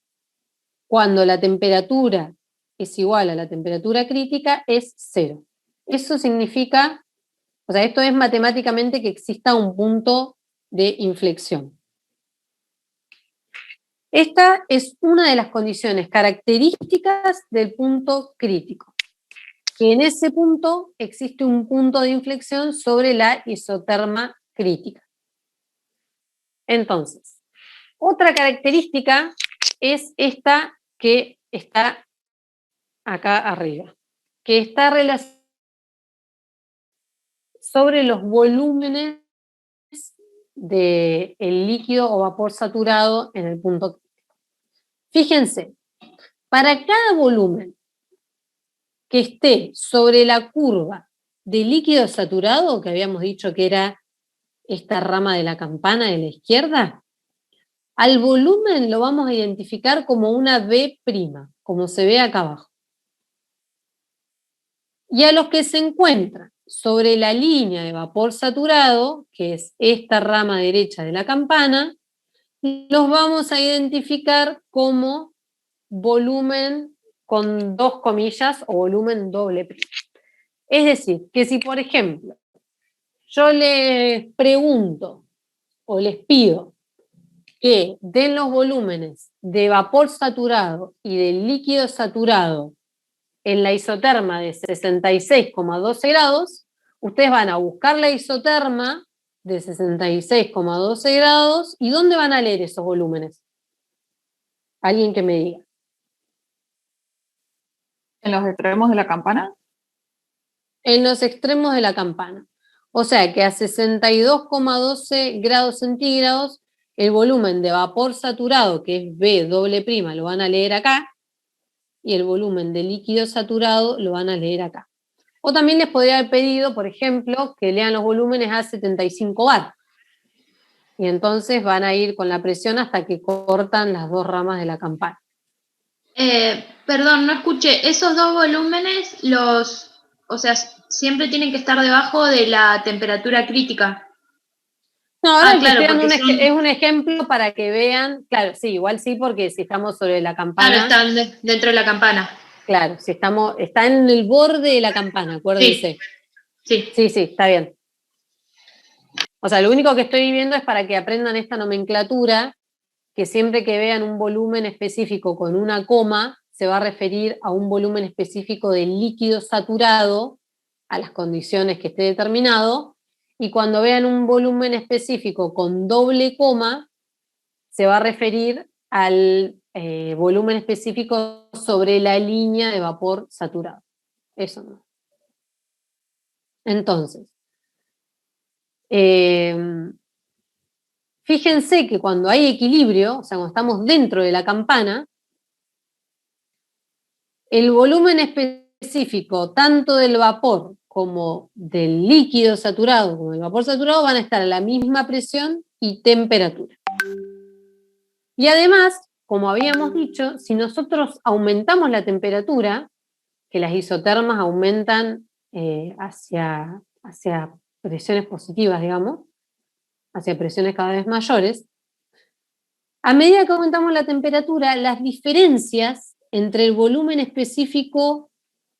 cuando la temperatura es igual a la temperatura crítica, es 0. Eso significa, o sea, esto es matemáticamente que exista un punto de inflexión. Esta es una de las condiciones características del punto crítico, que en ese punto existe un punto de inflexión sobre la isoterma crítica. Entonces, otra característica es esta que está acá arriba, que está relacionada sobre los volúmenes del líquido o vapor saturado en el punto crítico. Fíjense, para cada volumen que esté sobre la curva de líquido saturado, que habíamos dicho que era esta rama de la campana de la izquierda, al volumen lo vamos a identificar como una B', como se ve acá abajo. Y a los que se encuentran sobre la línea de vapor saturado, que es esta rama derecha de la campana, los vamos a identificar como volumen con 2 comillas o volumen doble'. Es decir, que si por ejemplo yo les pregunto o les pido que den los volúmenes de vapor saturado y de líquido saturado en la isoterma de 66,12 grados, ustedes van a buscar la isoterma de 66,12 grados. ¿Y dónde van a leer esos volúmenes? Alguien que me diga. ¿En los extremos de la campana? En los extremos de la campana. O sea que a 62,12 grados centígrados, el volumen de vapor saturado, que es B doble prima, lo van a leer acá, y el volumen de líquido saturado lo van a leer acá. O también les podría haber pedido, por ejemplo, que lean los volúmenes a 75 bar. Y entonces van a ir con la presión hasta que cortan las dos ramas de la campana. Perdón, no escuché. Esos dos volúmenes, o sea, siempre tienen que estar debajo de la temperatura crítica. No, ahora claro, estoy dando porque es un ejemplo para que vean, claro, sí, igual sí, porque si estamos sobre la campana. Claro, están dentro de la campana. Claro, si está en el borde de la campana, acuérdense. Sí. Sí, está bien. O sea, lo único que estoy viendo es para que aprendan esta nomenclatura, que siempre que vean un volumen específico con una coma, se va a referir a un volumen específico de líquido saturado, a las condiciones que esté determinado, y cuando vean un volumen específico con doble coma, se va a referir al volumen específico sobre la línea de vapor saturado. Eso no. Entonces, fíjense que cuando hay equilibrio, o sea, cuando estamos dentro de la campana, el volumen específico, tanto del vapor como del líquido saturado, como del vapor saturado, van a estar a la misma presión y temperatura. Y además, como habíamos dicho, si nosotros aumentamos la temperatura, que las isotermas aumentan hacia presiones positivas, digamos, hacia presiones cada vez mayores, a medida que aumentamos la temperatura, las diferencias entre el volumen específico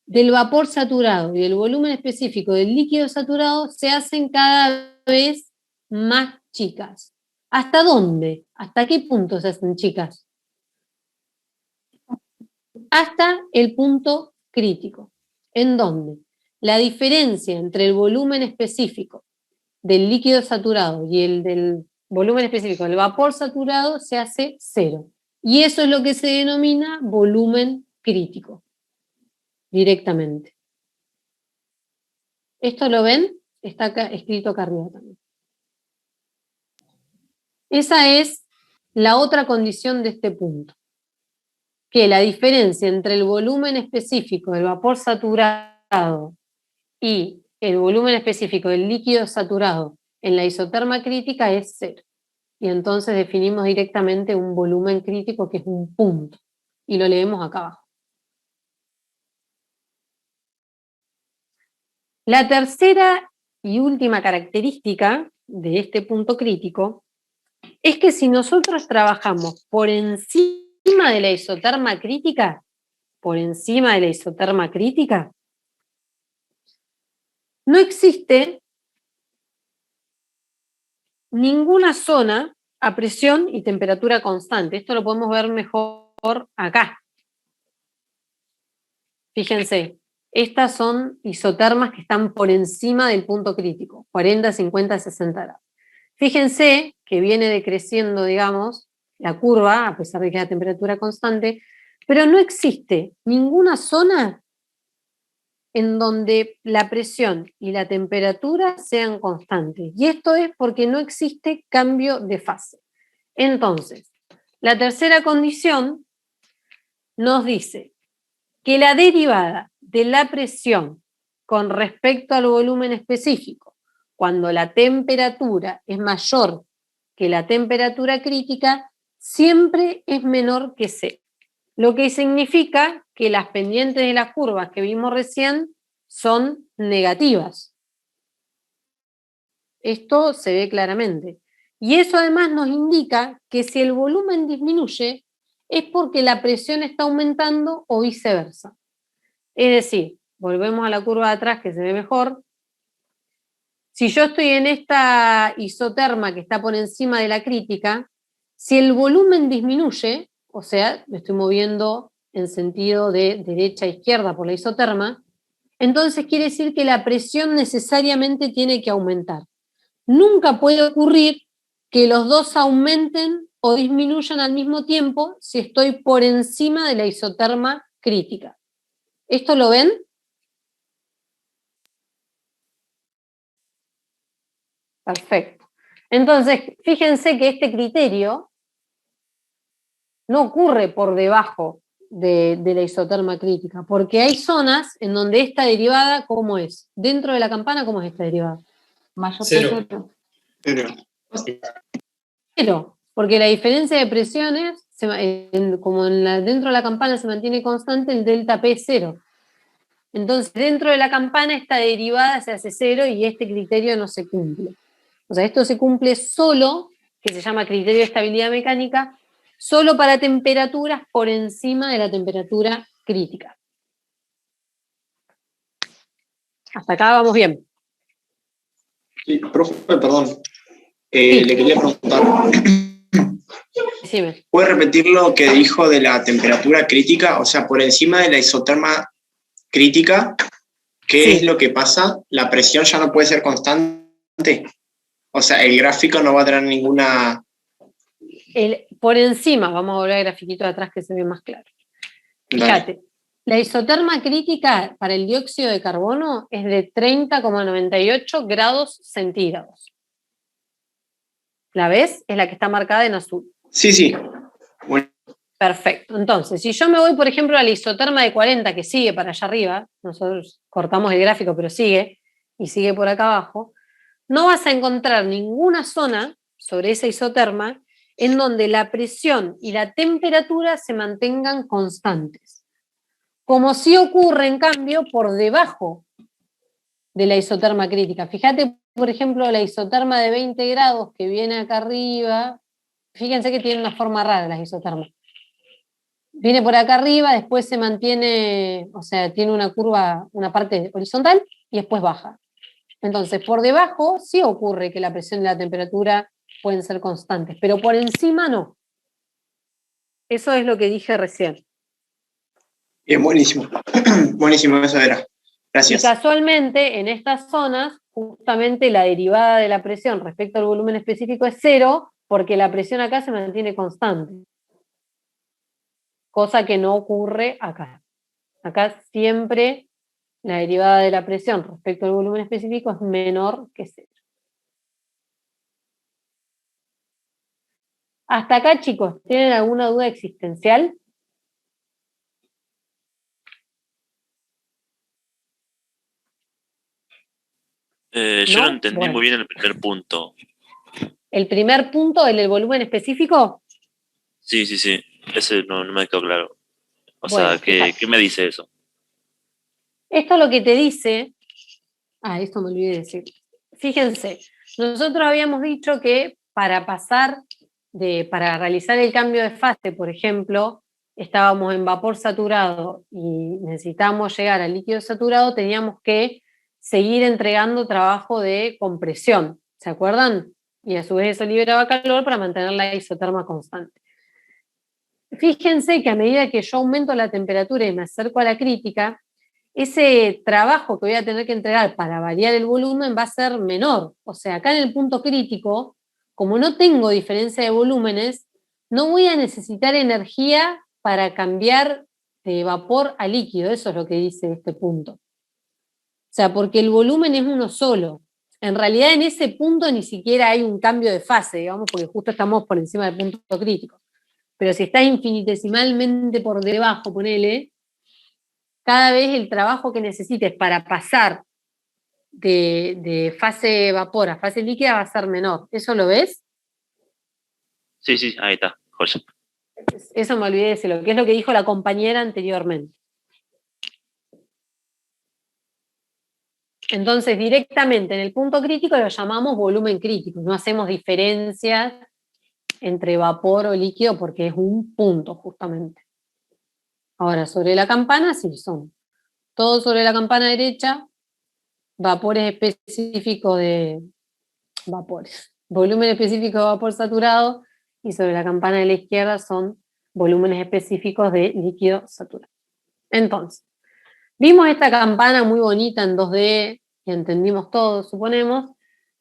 del vapor saturado y el volumen específico del líquido saturado se hacen cada vez más chicas. ¿Hasta dónde? ¿Hasta qué punto se hacen chicas? Hasta el punto crítico. ¿En dónde? La diferencia entre el volumen específico del líquido saturado y el del volumen específico del vapor saturado se hace cero. Y eso es lo que se denomina volumen crítico, directamente. ¿Esto lo ven? Está acá, escrito acá arriba también. Esa es la otra condición de este punto. Que la diferencia entre el volumen específico del vapor saturado y el volumen específico del líquido saturado en la isoterma crítica es cero. Y entonces definimos directamente un volumen crítico que es un punto. Y lo leemos acá abajo. La tercera y última característica de este punto crítico es que si nosotros trabajamos por encima de la isoterma crítica, no existe ninguna zona a presión y temperatura constante. Esto lo podemos ver mejor acá. Fíjense, estas son isotermas que están por encima del punto crítico, 40, 50, 60 grados. Fíjense que viene decreciendo, digamos, la curva, a pesar de que es la temperatura constante, pero no existe ninguna zona en donde la presión y la temperatura sean constantes. Y esto es porque no existe cambio de fase. Entonces, la tercera condición nos dice que la derivada de la presión con respecto al volumen específico, cuando la temperatura es mayor que la temperatura crítica, siempre es menor que cero. Lo que significa que las pendientes de las curvas que vimos recién son negativas. Esto se ve claramente. Y eso además nos indica que si el volumen disminuye es porque la presión está aumentando o viceversa. Es decir, volvemos a la curva de atrás que se ve mejor. Si yo estoy en esta isoterma que está por encima de la crítica, si el volumen disminuye, o sea, me estoy moviendo en sentido de derecha a izquierda por la isoterma, entonces quiere decir que la presión necesariamente tiene que aumentar. nunca puede ocurrir que los dos aumenten o disminuyan al mismo tiempo si estoy por encima de la isoterma crítica. ¿Esto lo ven? Perfecto. Entonces, fíjense que este criterio no ocurre por debajo de la isoterma crítica, porque hay zonas en donde esta derivada, ¿cómo es? Dentro de la campana, ¿cómo es esta derivada? Mayor Cero. Cero, porque la diferencia de presiones, como dentro de la campana se mantiene constante, el delta P es cero. Entonces, dentro de la campana esta derivada se hace cero y este criterio no se cumple. O sea, esto se cumple solo, que se llama criterio de estabilidad mecánica, solo para temperaturas por encima de la temperatura crítica. Hasta acá vamos bien. Sí, profe, perdón. Le quería preguntar. Decime. ¿Puede repetir lo que dijo de la temperatura crítica? O sea, por encima de la isoterma crítica, ¿qué es lo que pasa? ¿La presión ya no puede ser constante? O sea, el gráfico no va a tener ninguna... Por encima, vamos a volver al grafiquito de atrás que se ve más claro. Fíjate, la isoterma crítica para el dióxido de carbono es de 30,98 grados centígrados. ¿La ves? Es la que está marcada en azul. Sí. Bueno. Perfecto. Entonces, si yo me voy, por ejemplo, a la isoterma de 40, que sigue para allá arriba, nosotros cortamos el gráfico, pero sigue, y sigue por acá abajo, no vas a encontrar ninguna zona sobre esa isoterma en donde la presión y la temperatura se mantengan constantes. Como sí ocurre, en cambio, por debajo de la isoterma crítica. Fíjate, por ejemplo, la isoterma de 20 grados que viene acá arriba. Fíjense que tiene una forma rara las isotermas. Viene por acá arriba, después se mantiene, o sea, tiene una curva, una parte horizontal y después baja. Entonces, por debajo sí ocurre que la presión y la temperatura pueden ser constantes, pero por encima no. Eso es lo que dije recién. Bien, buenísimo. Buenísimo, eso era. Gracias. Y casualmente, en estas zonas, justamente la derivada de la presión respecto al volumen específico es cero, porque la presión acá se mantiene constante. Cosa que no ocurre acá. Acá siempre la derivada de la presión respecto al volumen específico es menor que cero. Hasta acá, chicos, ¿tienen alguna duda existencial? Yo no entendí muy bien el primer punto. ¿El primer punto, el del volumen específico? Sí. Ese no me quedó claro. O Bueno, sea, ¿qué me dice eso? Esto lo que te dice... esto me olvidé de decir. Fíjense, nosotros habíamos dicho que para realizar el cambio de fase, por ejemplo, estábamos en vapor saturado y necesitábamos llegar al líquido saturado, teníamos que seguir entregando trabajo de compresión, ¿se acuerdan? Y a su vez eso liberaba calor para mantener la isoterma constante. Fíjense que a medida que yo aumento la temperatura y me acerco a la crítica, ese trabajo que voy a tener que entregar para variar el volumen va a ser menor. O sea, acá en el punto crítico, como no tengo diferencia de volúmenes, no voy a necesitar energía para cambiar de vapor a líquido. Eso es lo que dice este punto. O sea, porque el volumen es uno solo. En realidad en ese punto ni siquiera hay un cambio de fase, digamos, porque justo estamos por encima del punto crítico. Pero si estás infinitesimalmente por debajo, ponele, cada vez el trabajo que necesites para pasar de fase vapor a fase líquida va a ser menor. ¿Eso lo ves? Sí, ahí está. Joya. Eso me olvidé de decirlo, que es lo que dijo la compañera anteriormente. Entonces, directamente en el punto crítico lo llamamos volumen crítico. No hacemos diferencias entre vapor o líquido porque es un punto, justamente. Ahora, sobre la campana, sí son. Todo sobre la campana derecha, vapores específicos de vapores. Volumen específico de vapor saturado, y sobre la campana de la izquierda son volúmenes específicos de líquido saturado. Entonces, vimos esta campana muy bonita en 2D, y entendimos todo, suponemos,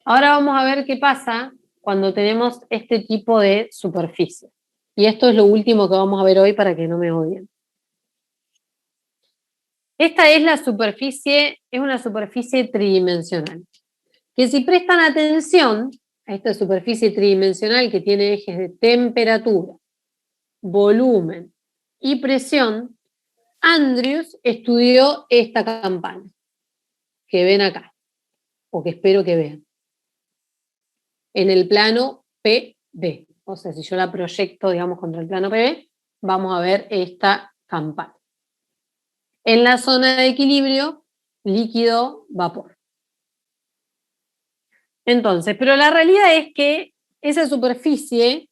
Ahora vamos a ver qué pasa cuando tenemos este tipo de superficie. Y esto es lo último que vamos a ver hoy para que no me odien. Esta es la superficie, es una superficie tridimensional. Que si prestan atención a esta superficie tridimensional que tiene ejes de temperatura, volumen y presión, Andrews estudió esta campana que ven acá, o que espero que vean, en el plano PB. O sea, si yo la proyecto, digamos, contra el plano PB, vamos a ver esta campana. En la zona de equilibrio, líquido-vapor. Entonces, pero la realidad es que esa superficie,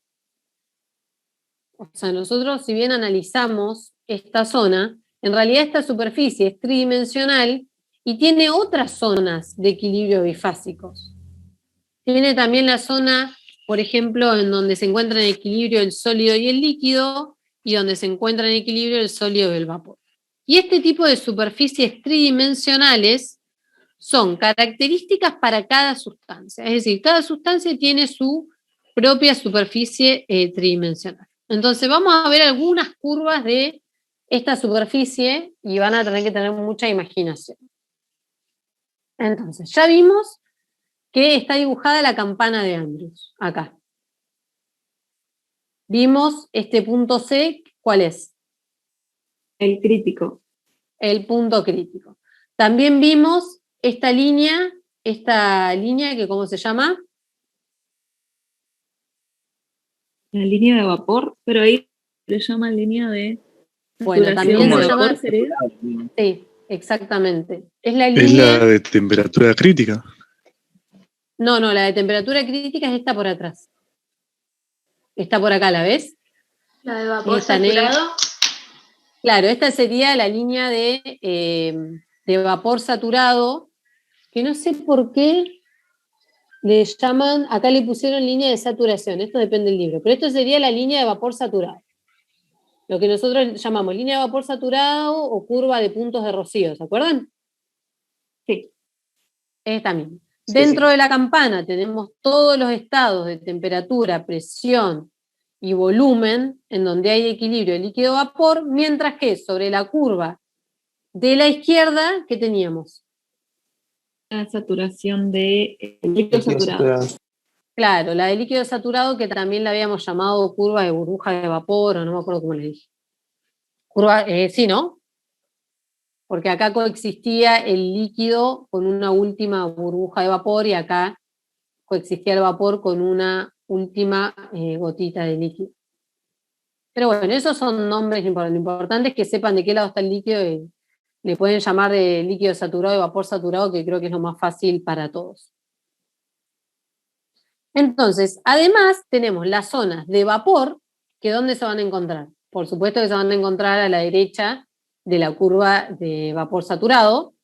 o sea, nosotros si bien analizamos esta zona, en realidad esta superficie es tridimensional y tiene otras zonas de equilibrio bifásicos. Tiene también la zona, por ejemplo, en donde se encuentra en equilibrio el sólido y el líquido, y donde se encuentra en equilibrio el sólido y el vapor. Y este tipo de superficies tridimensionales son características para cada sustancia. Es decir, cada sustancia tiene su propia superficie tridimensional. Entonces vamos a ver algunas curvas de esta superficie y van a tener que tener mucha imaginación. Entonces, ya vimos que está dibujada la campana de Andrews, acá. Vimos este punto C, ¿cuál es? El crítico. El punto crítico. También vimos esta línea que ¿cómo se llama? La línea de vapor, pero ahí le llaman línea de... Bueno, también se llama... Sí, exactamente. Es la línea... ¿Es la de temperatura crítica? No, la de temperatura crítica es esta por atrás. Está por acá, ¿la ves? La de vapor saturado. Claro, esta sería la línea de vapor saturado, que no sé por qué le llaman, acá le pusieron línea de saturación, esto depende del libro, pero esto sería la línea de vapor saturado. Lo que nosotros llamamos línea de vapor saturado o curva de puntos de rocío, ¿se acuerdan? Sí, esta misma. Dentro de la campana tenemos todos los estados de temperatura, presión y volumen, en donde hay equilibrio de líquido-vapor, mientras que sobre la curva de la izquierda, ¿qué teníamos? La saturación de líquido saturado. Claro, la de líquido saturado, que también la habíamos llamado curva de burbuja de vapor, o no me acuerdo cómo le dije. Curva, sí, ¿no? Porque acá coexistía el líquido con una última burbuja de vapor y acá coexistía el vapor con una última gotita de líquido. Pero bueno, esos son nombres importantes. Lo importante es que sepan de qué lado está el líquido y le pueden llamar de líquido saturado y vapor saturado, que creo que es lo más fácil para todos. Entonces, además tenemos las zonas de vapor, que ¿dónde se van a encontrar? Por supuesto que se van a encontrar a la derecha de la curva de vapor saturado.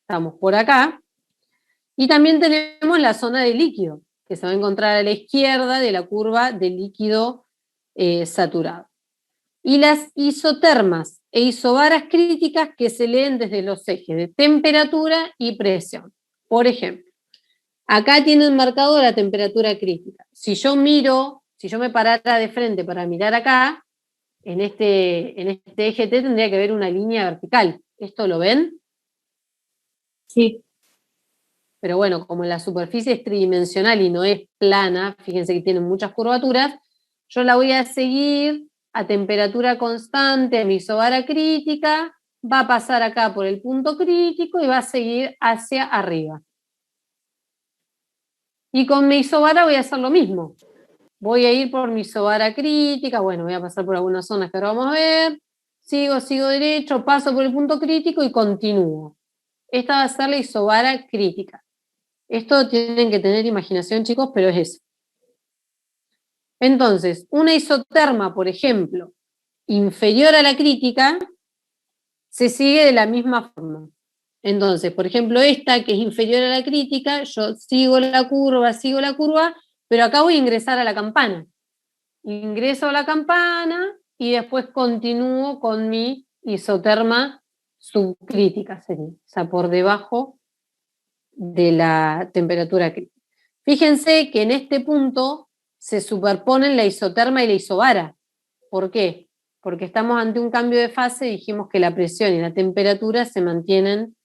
Estamos por acá. Y también tenemos la zona de líquido, que se va a encontrar a la izquierda de la curva de líquido saturado. Y las isotermas e isobaras críticas que se leen desde los ejes de temperatura y presión. Por ejemplo, acá tienen marcado la temperatura crítica. Si yo me parara de frente para mirar acá, en este eje T tendría que haber una línea vertical. ¿Esto lo ven? Sí. Pero bueno, como la superficie es tridimensional y no es plana, fíjense que tiene muchas curvaturas, yo la voy a seguir a temperatura constante, a mi isobara crítica, va a pasar acá por el punto crítico y va a seguir hacia arriba. Y con mi isobara voy a hacer lo mismo. Voy a ir por mi isobara crítica, bueno, voy a pasar por algunas zonas que ahora vamos a ver, sigo derecho, paso por el punto crítico y continúo. Esta va a ser la isobara crítica. Esto tienen que tener imaginación, chicos, pero es eso. Entonces, una isoterma, por ejemplo, inferior a la crítica, se sigue de la misma forma. Entonces, por ejemplo, esta que es inferior a la crítica, yo sigo la curva, pero acá voy a ingresar a la campana. Ingreso a la campana y después continúo con mi isoterma subcrítica, sería. O sea, por debajo de la temperatura crítica. Fíjense que en este punto se superponen la isoterma y la isobara. ¿Por qué? Porque estamos ante un cambio de fase y dijimos que la presión y la temperatura se mantienen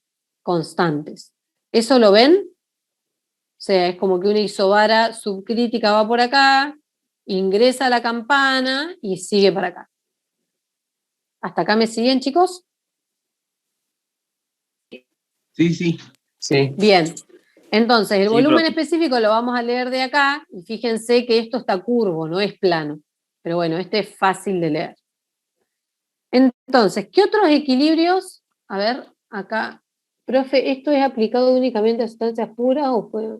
constantes. ¿Eso lo ven? O sea, es como que una isobara subcrítica va por acá, ingresa a la campana y sigue para acá. ¿Hasta acá me siguen, chicos? Sí, sí. Sí. Bien. Entonces, el Sí, volumen profe. específico lo vamos a leer de acá, y fíjense que esto está curvo, no es plano. Pero bueno, este es fácil de leer. Entonces, ¿qué otros equilibrios? A ver, acá. Profe, ¿esto es aplicado únicamente a sustancias puras o puede...?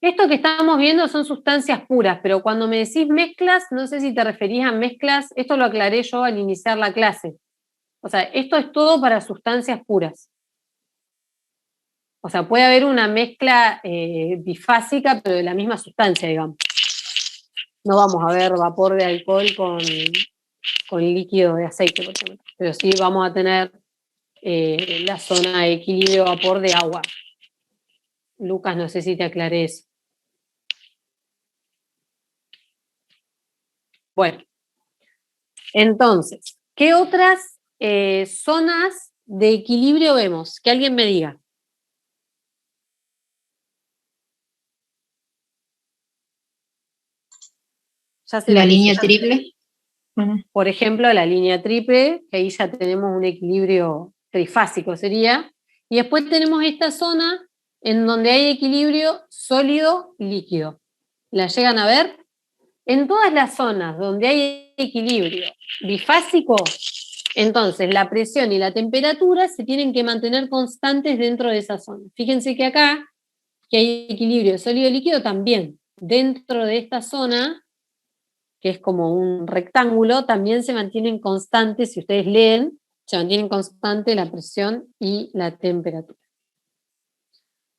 Esto que estamos viendo son sustancias puras, pero cuando me decís mezclas, no sé si te referís a mezclas, esto lo aclaré yo al iniciar la clase. O sea, esto es todo para sustancias puras. O sea, puede haber una mezcla bifásica, pero de la misma sustancia, digamos. No vamos a ver vapor de alcohol con líquido de aceite, por ejemplo. Pero sí vamos a tener la zona de equilibrio vapor de agua. Lucas, no sé si te aclaré eso. Bueno, entonces, ¿qué otras zonas de equilibrio vemos? Que alguien me diga. La línea triple. Por ejemplo, la línea triple, que ahí ya tenemos un equilibrio trifásico sería, y después tenemos esta zona en donde hay equilibrio sólido-líquido. ¿La llegan a ver? En todas las zonas donde hay equilibrio bifásico, entonces la presión y la temperatura se tienen que mantener constantes dentro de esa zona. Fíjense que acá, que hay equilibrio sólido-líquido también, dentro de esta zona, que es como un rectángulo, también se mantienen constantes, si ustedes leen, se mantienen constante la presión y la temperatura.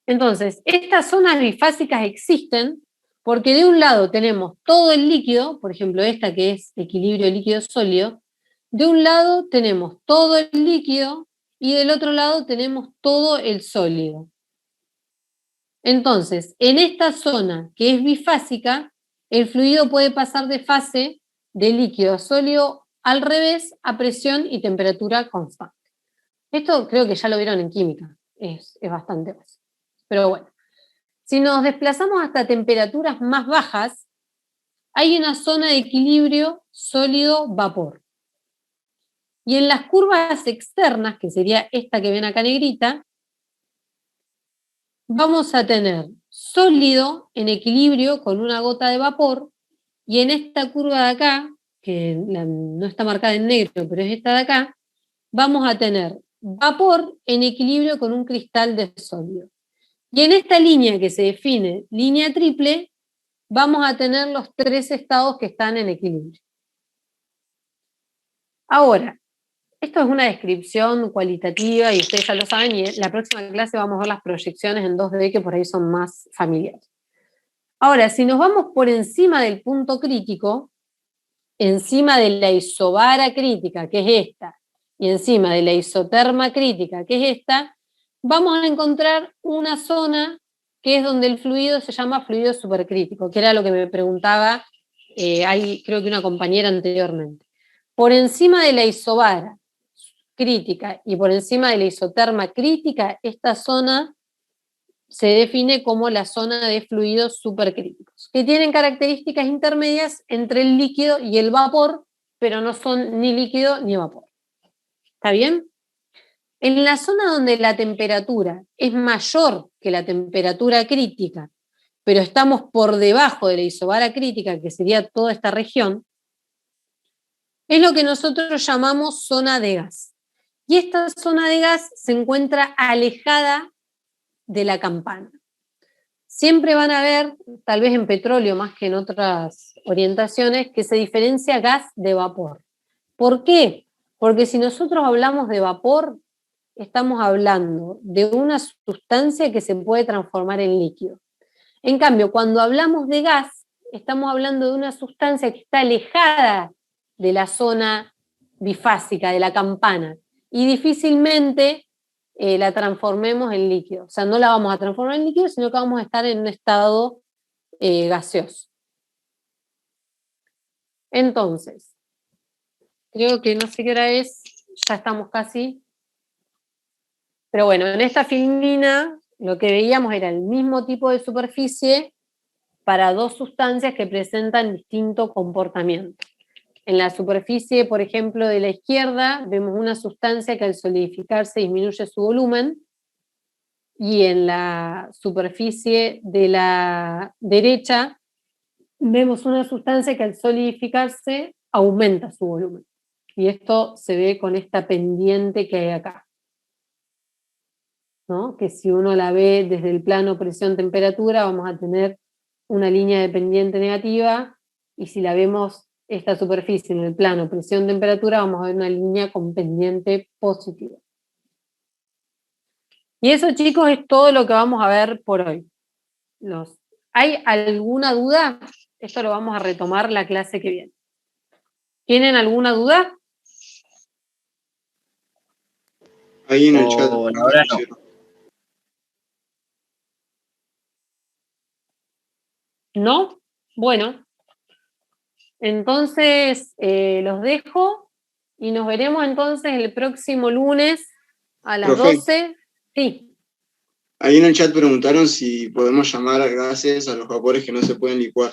Entonces, estas zonas bifásicas existen porque de un lado tenemos todo el líquido, por ejemplo esta que es equilibrio líquido-sólido, de un lado tenemos todo el líquido y del otro lado tenemos todo el sólido. Entonces, en esta zona que es bifásica, el fluido puede pasar de fase de líquido a sólido al revés a presión y temperatura constante. Esto creo que ya lo vieron en química, es bastante básico. Pero bueno, si nos desplazamos hasta temperaturas más bajas, hay una zona de equilibrio sólido-vapor. Y en las curvas externas, que sería esta que ven acá negrita, vamos a tener sólido en equilibrio con una gota de vapor, y en esta curva de acá, que no está marcada en negro, pero es esta de acá, vamos a tener vapor en equilibrio con un cristal de sólido. Y en esta línea que se define línea triple, vamos a tener los tres estados que están en equilibrio. Ahora, esto es una descripción cualitativa y ustedes ya lo saben, y en la próxima clase vamos a ver las proyecciones en 2D que por ahí son más familiares. Ahora, si nos vamos por encima del punto crítico, encima de la isobara crítica, que es esta, y encima de la isoterma crítica, que es esta, vamos a encontrar una zona que es donde el fluido se llama fluido supercrítico, que era lo que me preguntaba creo que una compañera anteriormente. Por encima de la isobara crítica y por encima de la isoterma crítica, esta zona se define como la zona de fluidos supercríticos, que tienen características intermedias entre el líquido y el vapor, pero no son ni líquido ni vapor. ¿Está bien? En la zona donde la temperatura es mayor que la temperatura crítica, pero estamos por debajo de la isobara crítica, que sería toda esta región, es lo que nosotros llamamos zona de gas. Y esta zona de gas se encuentra alejada de la campana. Siempre van a ver, tal vez en petróleo más que en otras orientaciones, que se diferencia gas de vapor. ¿Por qué? Porque si nosotros hablamos de vapor, estamos hablando de una sustancia que se puede transformar en líquido. En cambio, cuando hablamos de gas, estamos hablando de una sustancia que está alejada de la zona bifásica, de la campana, y difícilmente la transformemos en líquido. O sea, no la vamos a transformar en líquido, sino que vamos a estar en un estado gaseoso. Entonces, creo que no sé qué hora es, ya estamos casi. Pero bueno, en esta filmina lo que veíamos era el mismo tipo de superficie para dos sustancias que presentan distinto comportamiento. En la superficie, por ejemplo, de la izquierda, vemos una sustancia que al solidificarse disminuye su volumen, y en la superficie de la derecha vemos una sustancia que al solidificarse aumenta su volumen. Y esto se ve con esta pendiente que hay acá, ¿no? Que si uno la ve desde el plano presión-temperatura, vamos a tener una línea de pendiente negativa, y si la vemos esta superficie en el plano presión-temperatura, vamos a ver una línea con pendiente positiva. Y eso, chicos, es todo lo que vamos a ver por hoy. ¿Hay alguna duda? Esto lo vamos a retomar la clase que viene. ¿Tienen alguna duda? Ahí en el chat. Ahora no. ¿No? Bueno. Entonces, los dejo y nos veremos entonces el próximo lunes a las Profe. 12. Sí. Ahí en el chat preguntaron si podemos llamar a gases a los vapores que no se pueden licuar.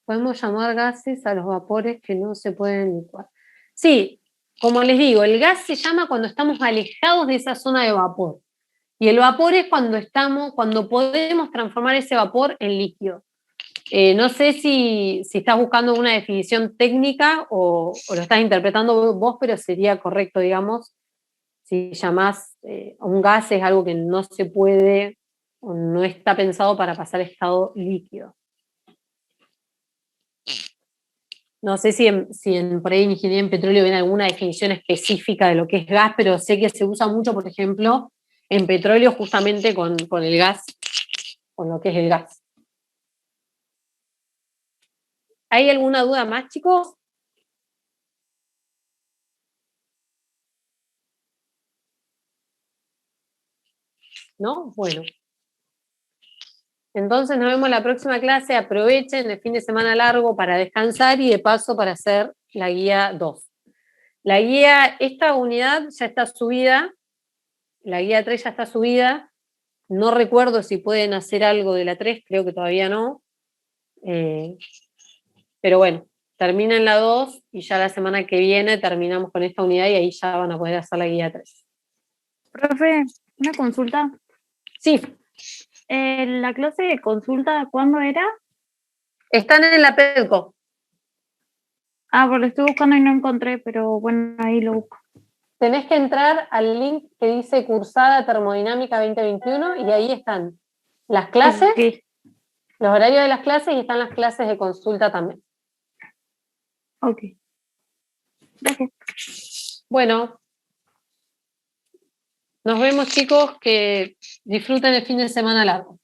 Podemos llamar gases a los vapores que no se pueden licuar. Sí, como les digo, el gas se llama cuando estamos alejados de esa zona de vapor. Y el vapor es cuando podemos transformar ese vapor en líquido. No sé si estás buscando una definición técnica o lo estás interpretando vos, pero sería correcto, digamos, si llamás a un gas es algo que no se puede o no está pensado para pasar a estado líquido. No sé si por ahí en ingeniería en petróleo ven alguna definición específica de lo que es gas, pero sé que se usa mucho, por ejemplo, en petróleo justamente con el gas, con lo que es el gas. ¿Hay alguna duda más, chicos? ¿No? Bueno. Entonces nos vemos en la próxima clase. Aprovechen el fin de semana largo para descansar y de paso para hacer la guía 2. La guía, esta unidad ya está subida, la guía 3 ya está subida. No recuerdo si pueden hacer algo de la 3, creo que todavía no. Pero bueno, terminen la 2 y ya la semana que viene terminamos con esta unidad y ahí ya van a poder hacer la guía 3. Profe, una consulta. Sí. ¿La clase de consulta cuándo era? Están en la PEDCO. Ah, porque lo estoy buscando y no encontré, pero bueno, ahí lo busco. Tenés que entrar al link que dice Cursada Termodinámica 2021 y ahí están las clases, okay, los horarios de las clases y están las clases de consulta también. Ok. Gracias. Bueno, nos vemos, chicos, que disfruten el fin de semana largo.